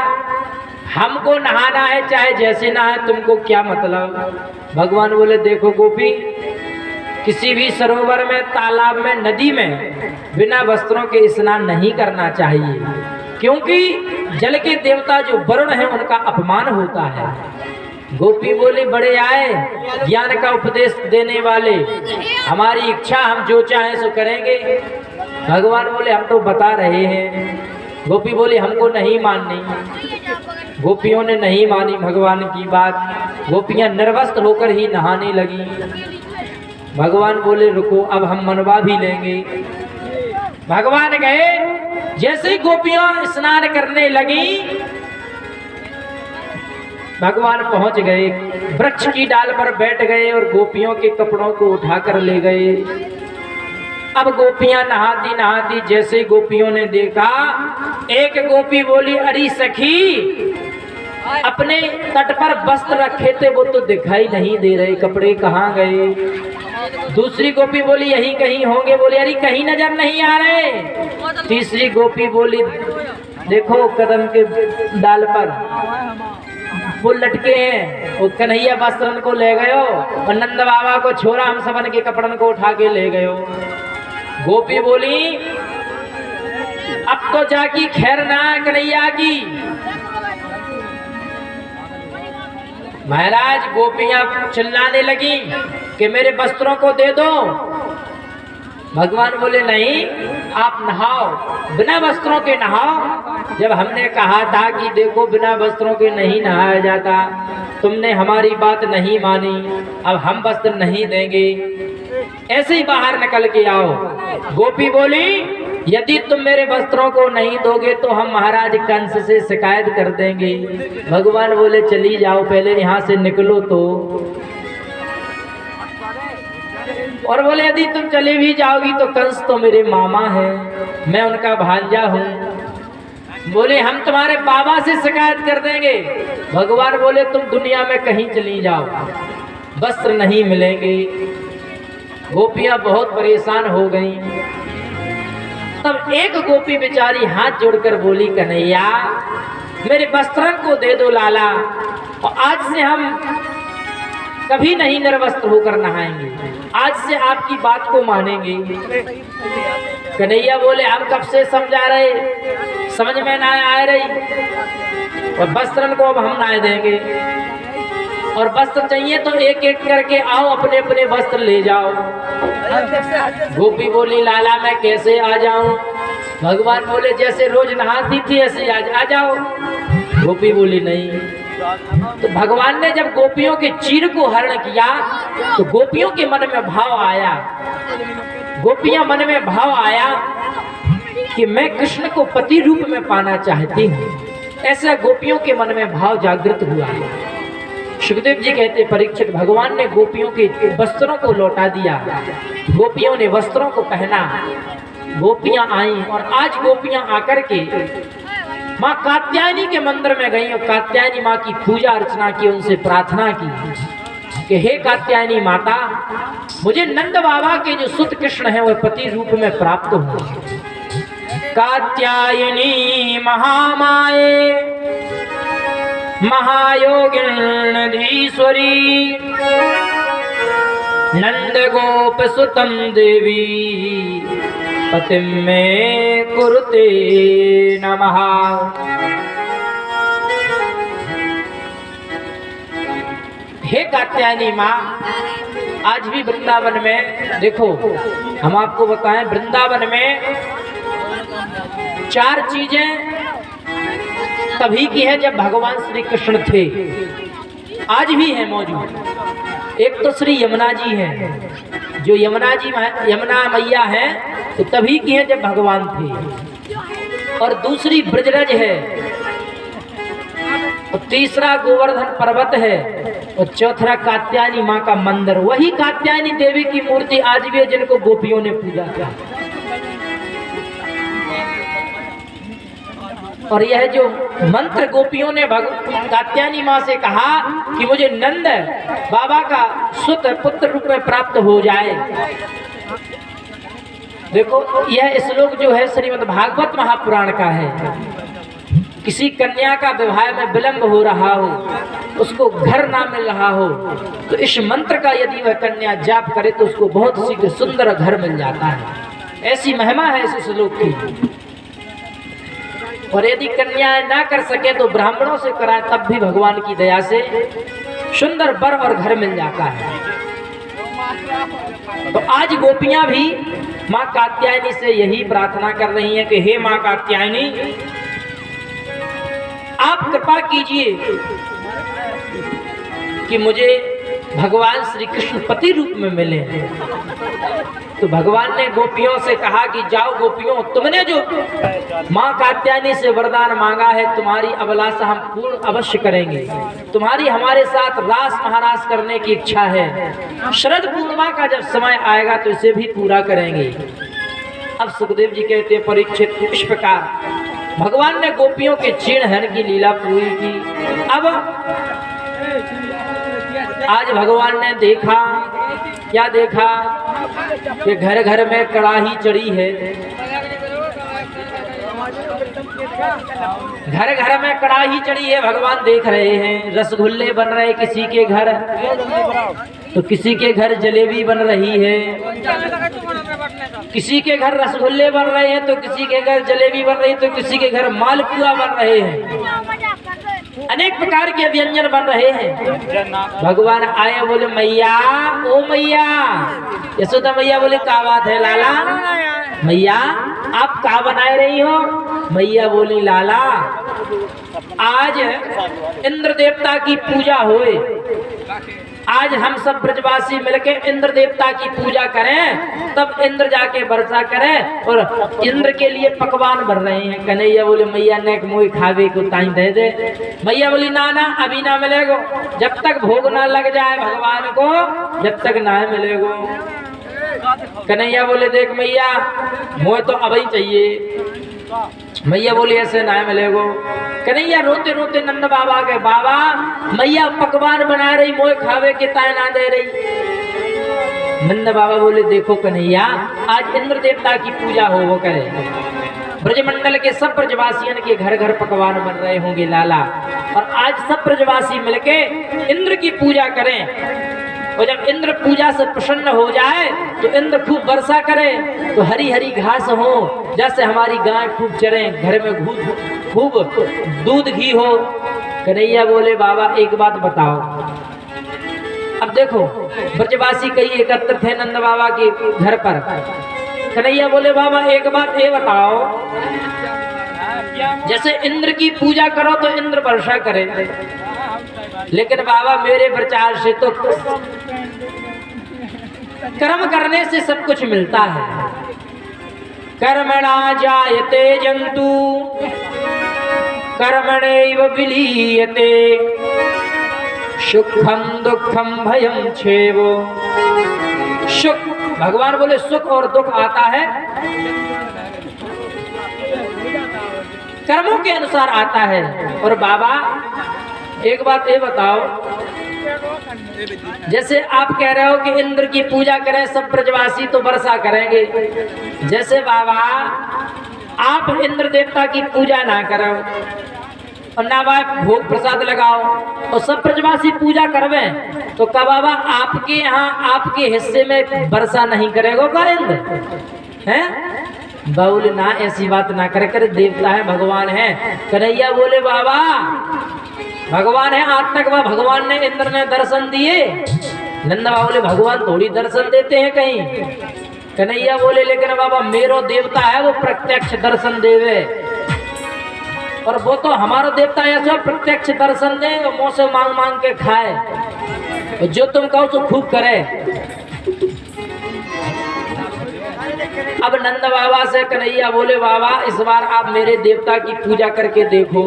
हमको नहाना है चाहे जैसे नहाए, तुमको क्या मतलब। भगवान बोले, देखो गोपी, किसी भी सरोवर में, तालाब में, नदी में बिना वस्त्रों के स्नान नहीं करना चाहिए, क्योंकि जल के देवता जो वरुण है उनका अपमान होता है। गोपी बोली, बड़े आए ज्ञान का उपदेश देने वाले, हमारी इच्छा, हम जो चाहें सो करेंगे। भगवान बोले, हम तो बता रहे हैं। गोपी बोली, हमको नहीं माननी। गोपियों ने नहीं मानी भगवान की बात। गोपियां निर्वस्त्र होकर ही नहाने लगी। भगवान बोले, रुको, अब हम मनवा भी लेंगे। भगवान गए, जैसे ही गोपियां स्नान करने लगी, भगवान पहुंच गए, वृक्ष की डाल पर बैठ गए और गोपियों के कपड़ों को उठाकर ले गए। अब गोपियां नहाती नहाती जैसे गोपियों ने देखा, एक गोपी बोली, अरे सखी, अपने तट पर वस्त्र रखे थे वो तो दिखाई नहीं दे रहे, कपड़े कहाँ गए। दूसरी गोपी बोली, यहीं कहीं होंगे। बोले, अरे कहीं नजर नहीं आ रहे। तीसरी गोपी बोली, देखो कदम के डाल पर फूल लटके हैं, वो कन्हैया वस्त्रन को ले गयो और नंद बाबा को छोरा हम सबन के कपड़न को उठा के ले गयो। गोपी बोली, अब तो जाकी खैर ना कन्हैया की। महाराज गोपियां चिल्लाने लगी कि मेरे वस्त्रों को दे दो। भगवान बोले नहीं, आप नहाओ, बिना वस्त्रों के नहाओ। जब हमने कहा था कि देखो बिना वस्त्रों के नहीं नहाया जाता, तुमने हमारी बात नहीं मानी, अब हम वस्त्र नहीं देंगे, ऐसे ही बाहर निकल के आओ। गोपी बोली यदि तुम मेरे वस्त्रों को नहीं दोगे तो हम महाराज कंस से शिकायत कर देंगे। भगवान बोले चली जाओ, पहले यहाँ से निकलो तो। और बोले यदि तुम चली भी जाओगी तो कंस तो मेरे मामा है, मैं उनका भांजा हूँ। बोले हम तुम्हारे बाबा से शिकायत कर देंगे। भगवान बोले तुम दुनिया में कहीं चली जाओ, वस्त्र नहीं मिलेंगे। गोपियां बहुत परेशान हो गईं। तब एक गोपी बेचारी हाथ जोड़कर बोली कन्हैया मेरे वस्त्रों को दे दो लाला, और आज से हम कभी नहीं निर्वस्त्र होकर नहाएंगे, आज से आपकी बात को मानेंगे। कन्हैया बोले हम कब से समझा रहे, समझ में ना आ रही, और वस्त्रन को अब हम ना देंगे, और वस्त्र चाहिए तो एक एक करके आओ, अपने अपने वस्त्र ले जाओ। गोपी बोली लाला मैं कैसे आ जाऊं? भगवान बोले जैसे रोज नहाती थी ऐसे आज आ जाओ। गोपी बोली नहीं। तो भगवान ने जब गोपियों के चीर को हरण किया तो गोपियों के मन में भाव आया, गोपियां मन में भाव आया कि मैं कृष्ण को पति रूप में पाना चाहती हूँ। ऐसा गोपियों के मन में भाव जागृत हुआ। सुखदेव जी कहते परीक्षित भगवान ने गोपियों के वस्त्रों को लौटा दिया, गोपियों ने वस्त्रों को पहना, गोपियां आई और आज गोपियां आकर के माँ कात्यायनी के मंदिर में गई और कात्यायनी माँ की पूजा अर्चना की, उनसे प्रार्थना की कि हे कात्यायनी माता मुझे नंद बाबा के जो सुत कृष्ण है वह पति रूप में प्राप्त हो। कात्यायनी महामाये महायोगिनीश्वरी नंद गोप सुतम देवी पतिम में कुरुते नमः। हे कात्यायनी माँ, आज भी वृंदावन में देखो, हम आपको बताएं वृंदावन में 4 चीजें तभी की है जब भगवान श्री कृष्ण थे, आज भी है मौजूद। एक तो श्री यमुना जी हैं, जो यमुना मैया है तो तभी की है जब भगवान थे, और दूसरी ब्रजरज है, और तीसरा गोवर्धन पर्वत है, और चौथा कात्यायनी माँ का मंदिर। वही कात्यायनी देवी की मूर्ति आज भी है जिनको गोपियों ने पूजा किया। और यह जो मंत्र गोपियों ने कात्यायनी माँ से कहा कि मुझे नंद बाबा का सुत पुत्र रूप में प्राप्त हो जाए। देखो यह श्लोक जो है श्रीमद् भागवत महापुराण का है। किसी कन्या का विवाह में विलंब हो रहा हो, उसको घर ना मिल रहा हो, तो इस मंत्र का यदि वह कन्या जाप करे तो उसको बहुत शीघ्र सुंदर घर मिल जाता है। ऐसी महिमा है इस श्लोक की। और यदि कन्याएं ना कर सके तो ब्राह्मणों से कराए, तब भी भगवान की दया से सुंदर वर और घर मिल जाता है। तो आज गोपियां भी माँ कात्यायनी से यही प्रार्थना कर रही हैं कि हे माँ कात्यायनी, आप कृपा कीजिए कि मुझे भगवान श्री कृष्ण पति रूप में मिले। तो भगवान ने गोपियों से कहा कि जाओ गोपियों, तुमने जो माँ कात्यायनी से वरदान मांगा है, तुम्हारी अभिलाषा हम पूर्ण अवश्य करेंगे। तुम्हारी हमारे साथ रास महारास करने की इच्छा है। शरद पूर्णिमा का जब समय आएगा तो इसे भी पूरा करेंगे। अब सुखदेव जी कहते हैं परीक्षित, इस प्रकार भगवान ने गोपियों के चीण हरण की लीला पूरी की। अब आज भगवान ने देखा, क्या देखा कि घर घर में कड़ाही चढ़ी है, घर घर में कड़ाही चढ़ी है। भगवान देख रहे हैं, रसगुल्ले बन रहे किसी के घर, तो किसी के घर जलेबी बन रही है, किसी के घर रसगुल्ले बन रहे हैं तो किसी के घर जलेबी बन रही है, तो किसी के घर मालपुआ बन रहे हैं। अनेक प्रकार के व्यंजन बन रहे हैं। भगवान आए बोले मैया, ओ मैया। यशोदा मैया बोले क्या बात है लाला? मैया आप क्या बनाए रही हो? मैया बोली लाला आज इंद्र देवता की पूजा होए, आज हम सब ब्रजवासी मिलकर इंद्र देवता की पूजा करें, तब इंद्र जाके वर्षा करें और इंद्र के लिए पकवान बन रहे हैं। कन्हैया बोले मैया नेक मोई खावे को ताई दे दे। मैया बोली ना ना अभी ना मिलेगो, जब तक भोग ना लग जाए भगवान को जब तक ना मिलेगो। कन्हैया बोले देख मैया मोह तो अभी चाहिए। मैया बोली ऐसे ना मिलेगो। कन्हैया रोते रोते नंद बाबा के बाबा मैया पकवान बना रही मोह खावे के ताय ना दे रही। नंद बाबा बोले देखो कन्हैया आज इंद्र देवता की पूजा हो वो करे, ब्रजमंडल के सब ब्रजवासियों के घर घर पकवान बन रहे होंगे लाला, और आज सब ब्रजवासी मिलके इंद्र की पूजा करें, और जब इंद्र पूजा से प्रसन्न हो जाए तो इंद्र खूब वर्षा करे, तो हरी हरी घास हो, जैसे हमारी गाय खूब चरे, घर में खूब दूध घी हो। कन्हैया बोले बाबा एक बात बताओ। अब देखो ब्रजवासी कई एकत्र थे नंद बाबा के घर पर। कन्हैया बोले बाबा एक बात ये बताओ, जैसे इंद्र की पूजा करो तो इंद्र वर्षा करे, लेकिन बाबा मेरे प्रचार से तो कर्म करने से सब कुछ मिलता है। कर्मणा जायते जंतु कर्मणैव विलीयते, सुखम दुखम भयम छेवो। सुख भगवान बोले सुख और दुख आता है कर्मों के अनुसार आता है। और बाबा एक बात ये बताओ, जैसे आप कह रहे हो कि इंद्र की पूजा करें सब ब्रजवासी तो वर्षा करेंगे, जैसे बाबा आप इंद्र देवता की पूजा ना करो और ना भोग प्रसाद लगाओ और सब ब्रजवासी पूजा करवे, तो क्या बाबा आपके यहाँ आपके हिस्से में वर्षा नहीं करेगा क्या इंद्र? हैं बाउल ना ऐसी बात ना करे, करे देवता है भगवान है। कन्हैया बोले बाबा भगवान है, आज तक वह भगवान ने इंद्र ने दर्शन दिए? नंद बाबा बोले भगवान थोड़ी दर्शन देते हैं कहीं। कन्हैया बोले लेकिन बाबा मेरो देवता है वो प्रत्यक्ष दर्शन देवे, और वो तो हमारा देवता ऐसा प्रत्यक्ष दर्शन दे और मुँह से मांग मांग के खाए, और जो तुम कहो तो खूब करे। अब नंद बाबा से कन्हैया बोले बाबा इस बार आप मेरे देवता की पूजा करके देखो,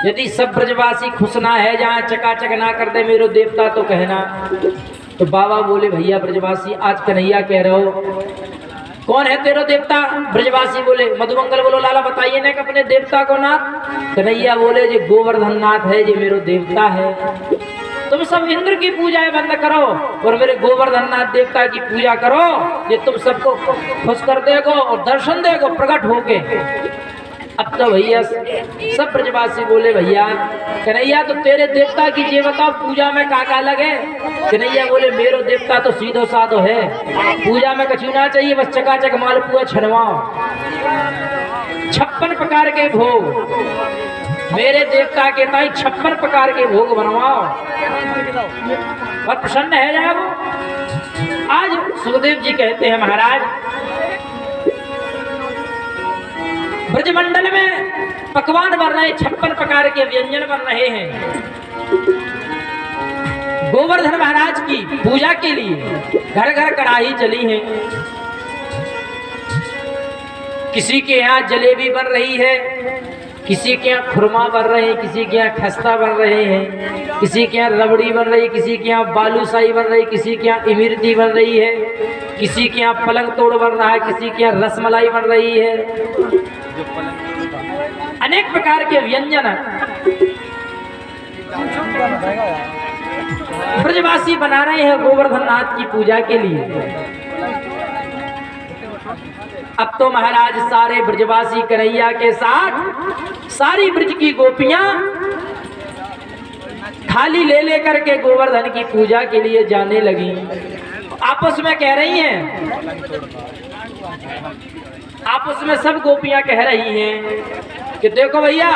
यदि सब ब्रजवासी खुश ना है, जहाँ चकाचक ना कर दे मेरो देवता तो कहना। तो बाबा बोले भैया ब्रजवासी आज कन्हैया कह रहे हो, कौन है तेरा देवता? ब्रजवासी बोले मधुमंगल। बोलो लाला बताइए ना अपने देवता को नाथ। कन्हैया बोले जी गोवर्धन नाथ है जी मेरो देवता है। तुम सब इंद्र की पूजा बंद करो और मेरे गोवर्धन नाथ देवता की पूजा करो, ये तुम सबको खुश कर देगो और दर्शन देगो प्रकट होके। अब तो भैया सब ब्रजवासी बोले भैया कन्हैया तो तेरे देवता की ये बताओ पूजा में काका लगे? कन्हैया बोले मेरो देवता तो सीधो साधो है, पूजा में कछु ना चाहिए, बस चकाचक मालपुआ छनवाओ, 56 प्रकार के भोग मेरे देवता के ताई 56 प्रकार के भोग बनवाओ और प्रसन्न है जाए वो। आज सुखदेव जी कहते हैं महाराज ब्रजमंडल में पकवान बन रहे, 56 प्रकार के व्यंजन बन रहे हैं गोवर्धन महाराज की पूजा के लिए। घर घर कढ़ाई चली है, किसी के यहाँ जलेबी बन रही है, किसी के यहाँ खुरमा बन रहे हैं, किसी के यहाँ खस्ता बन रहे हैं, किसी के यहाँ रबड़ी बन रही है, किसी के यहाँ बालूशाही बन रही है, किसी के यहाँ इमरती बन रही है, किसी के यहाँ पलंग तोड़ बन रहा है, किसी के यहाँ रसमलाई बन रही है। अनेक प्रकार के व्यंजन ब्रजवासी बना रहे हैं गोवर्धन नाथ की पूजा के लिए। अब तो महाराज सारे ब्रजवासी कन्हैया के साथ सारी ब्रज की गोपियां थाली ले लेकर के गोवर्धन की पूजा के लिए जाने लगी। आपस में कह रही हैं, आपस में सब गोपियां कह रही हैं कि देखो भैया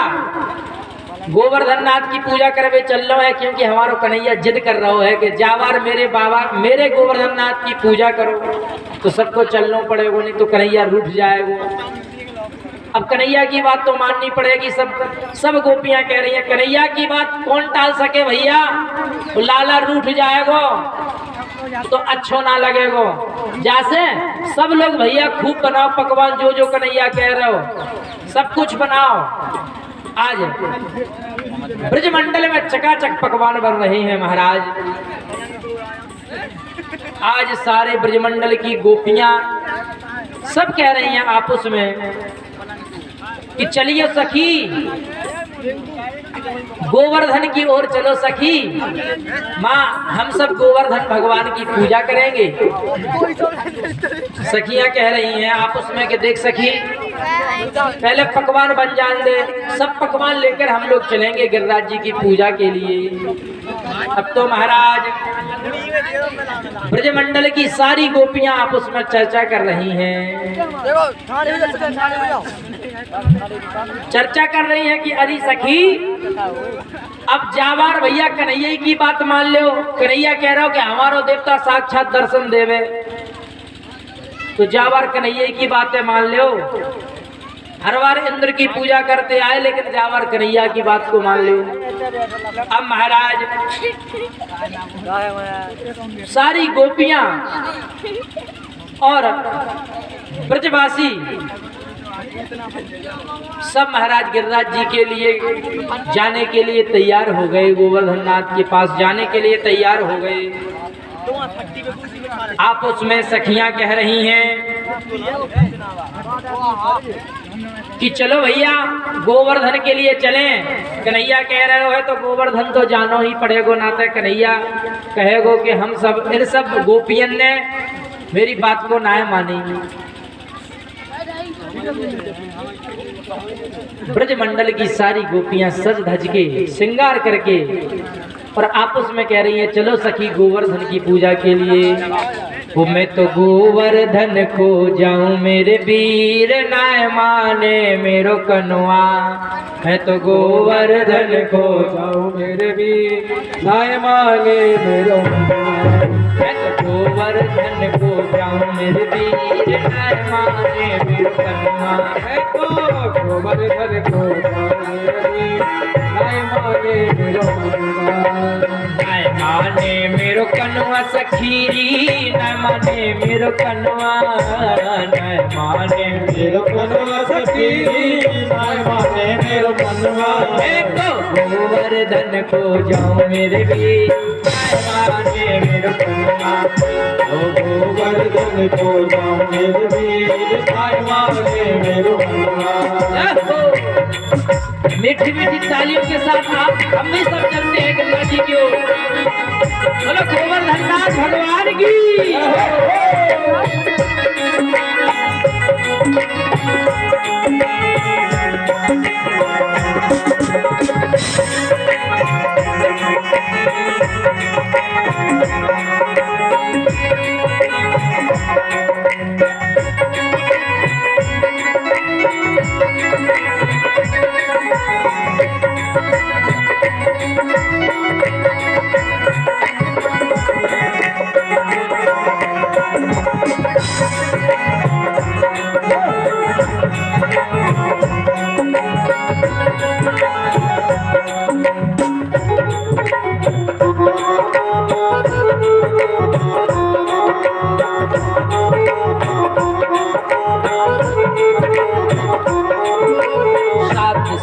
गोवर्धन नाथ की पूजा करवे चल रहा है, क्योंकि हमारा कन्हैया जिद कर रहा है कि जावार मेरे बाबा मेरे गोवर्धन नाथ की पूजा करो, तो सबको चलना पड़ेगा, नहीं तो कन्हैया रूठ जाएगा। अब कन्हैया की बात तो माननी पड़ेगी। सब गोपियां कह रही हैं कन्हैया की बात कौन टाल सके भैया, तो लाला रूठ जाएगा तो अच्छो ना लगेगा। जैसे सब लोग भैया खूब बनाओ पकवान, जो जो कन्हैया कह रहे हो सब कुछ बनाओ। आज ब्रजमंडल में चकाचक पकवान बन रहे हैं महाराज। आज सारे ब्रजमंडल की गोपियां सब कह रही हैं आपस में कि चलिए सखी गोवर्धन की ओर चलो सखी, माँ हम सब गोवर्धन भगवान की पूजा करेंगे। सखियां कह रही हैं आपस में कि देख सखी पहले पकवान बन जाने दे, सब पकवान लेकर हम लोग चलेंगे गिरिराज जी की पूजा के लिए। अब तो महाराज ब्रजमंडल की सारी गोपियां आपस में चर्चा कर रही हैं, चर्चा कर रही है कि अरे सखी अब जावार भैया कन्हैया की बात मान लो। कन्हैया कह रहा हो कि हमारो देवता साक्षात दर्शन देवे, तो जावार कन्हैया की बातें मान लो। हर बार इंद्र की पूजा करते आए, लेकिन जावार कन्हैया की बात को मान लो। अब महाराज सारी गोपियां और ब्रजवासी सब महाराज गिरिराज जी के लिए जाने के लिए तैयार हो गए, गोवर्धन नाथ के पास जाने के लिए तैयार हो गए। आपस में सखियां कह रही हैं कि चलो भैया गोवर्धन के लिए चलें। कन्हैया कह रहे हो तो गोवर्धन तो जानो ही पड़ेगो, ना तो कन्हैया कहेगो कि हम सब इन सब गोपियन ने मेरी बात को ना मानी। ब्रजमंडल की सारी गोपियां सज धज के श्रृंगार करके और आपस में कह रही है चलो सखी गोवर्धन की पूजा के लिए। वो मैं तो गोवर्धन को जाऊं मेरे वीर नाय माने मेरो कनुआ, मैं तो गोवर्धन को जाऊं मेरे वीर नाय माने मेरो कनुआ, मैं तो गोवर्धन को जाऊं मेरे वीर नाय माने मेरो कनुआ, मैं तो गोवर्धन को जाऊं मेरे वीर नाय माने मेरो कनुआ, नाय माने मेरो कनुआ सखीरी नाय माने मेरो कनुआ, नाय माने मेरो कनुआ सखीरी नाय माने मेरो कनुआ, मैं तो गोवर्धन को जाऊं मेरे वीर नाय माने मेरो कनुआ, ओ गोवर्धन को जाऊं मेरे वीर नाय माने मेरो कनुआ। मीठी मीठी तालियों के साथ आप हम भी सब चलते हैं गंगा जी की ओर। बोलो गोवर्धन नाथ भगवान की।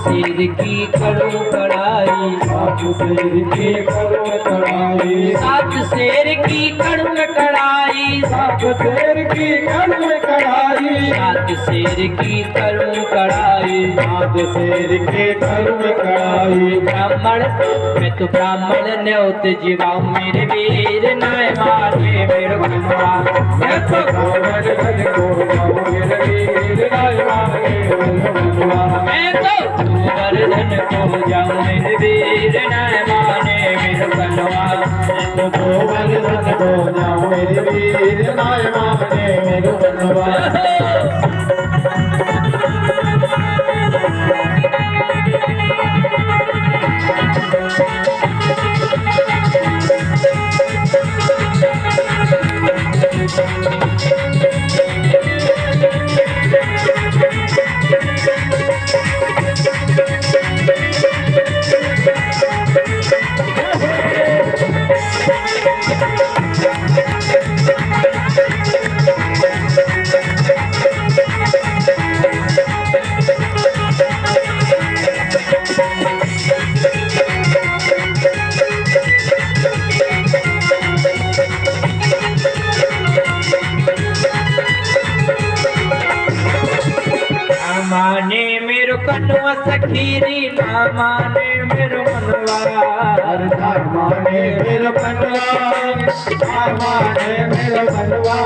शेर की करो कड़ाई, सात शेर की करो कड़ाई, सात शेर की कड़ू कड़ाई, सात शेर की कड़ू कड़ाई, सात शेर की कड़ू कड़ाई, सात शेर की कड़ू कड़ाई। ब्राह्मण मैं तो ब्राह्मण न्योत जीवाऊं मेरे वीर नाय माने मेरो कनुआ, मैं तो गोवर्धन को जाऊं मेरे वीर नाय माने मेरो कनुआ, मैं तो गोवर्धन को जाऊं मेरे वीर नाय माने मेरो कनुआ, मैं तो गोवर्धन को जाऊं मेरे वीर नाय माने मेरो कनुआ। सखीरी ना माने मेरो मनवा ना माने मेरा मनवा ना माने मेरा मनवा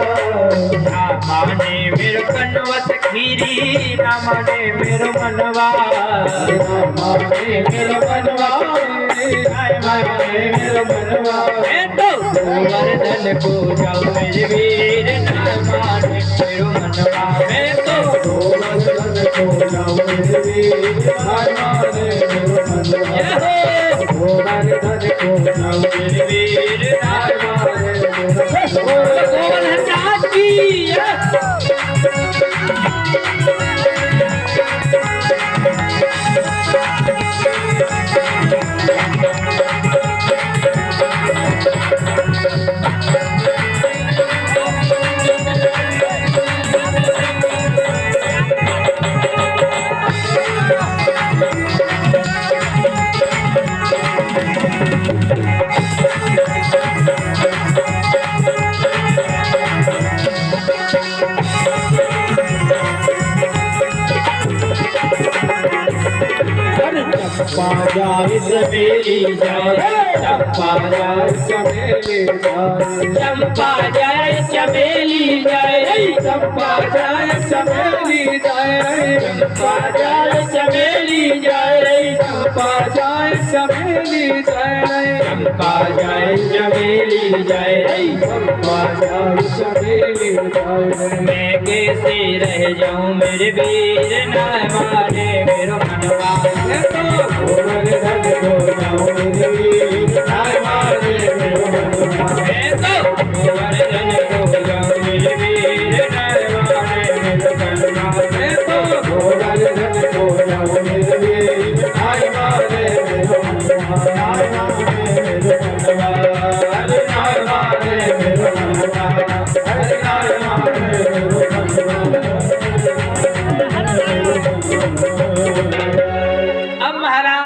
ना माने मेरो कनवा सखीरी ना माने मेरो मनवा ना माने मेरा मनवा ना माने मेरा मनवा मैं तो गोवर्धन को जाऊं मेरे वीर ना माने मेरो मनवा मैं तो गोवर्धन को जाऊं मेरे वीर ना माने मेरा मनवा गोवर्धन को जाऊं मेरे वीर ना माने मेरा मनवा गोवर्धन राज की चंपा जाए चमेली जाए चंपा जाए चमेली जाए चंपा जाए चमेली जाए चंपा जाए चमेली जाए चंपा जाए चमेली जाए चंपा जाए चमेली जाए चंपा जाए चमेली जाए चंपा जाए चमेली जाए मैं कैसे रह जाऊं मेरे वीर ना माने मेरो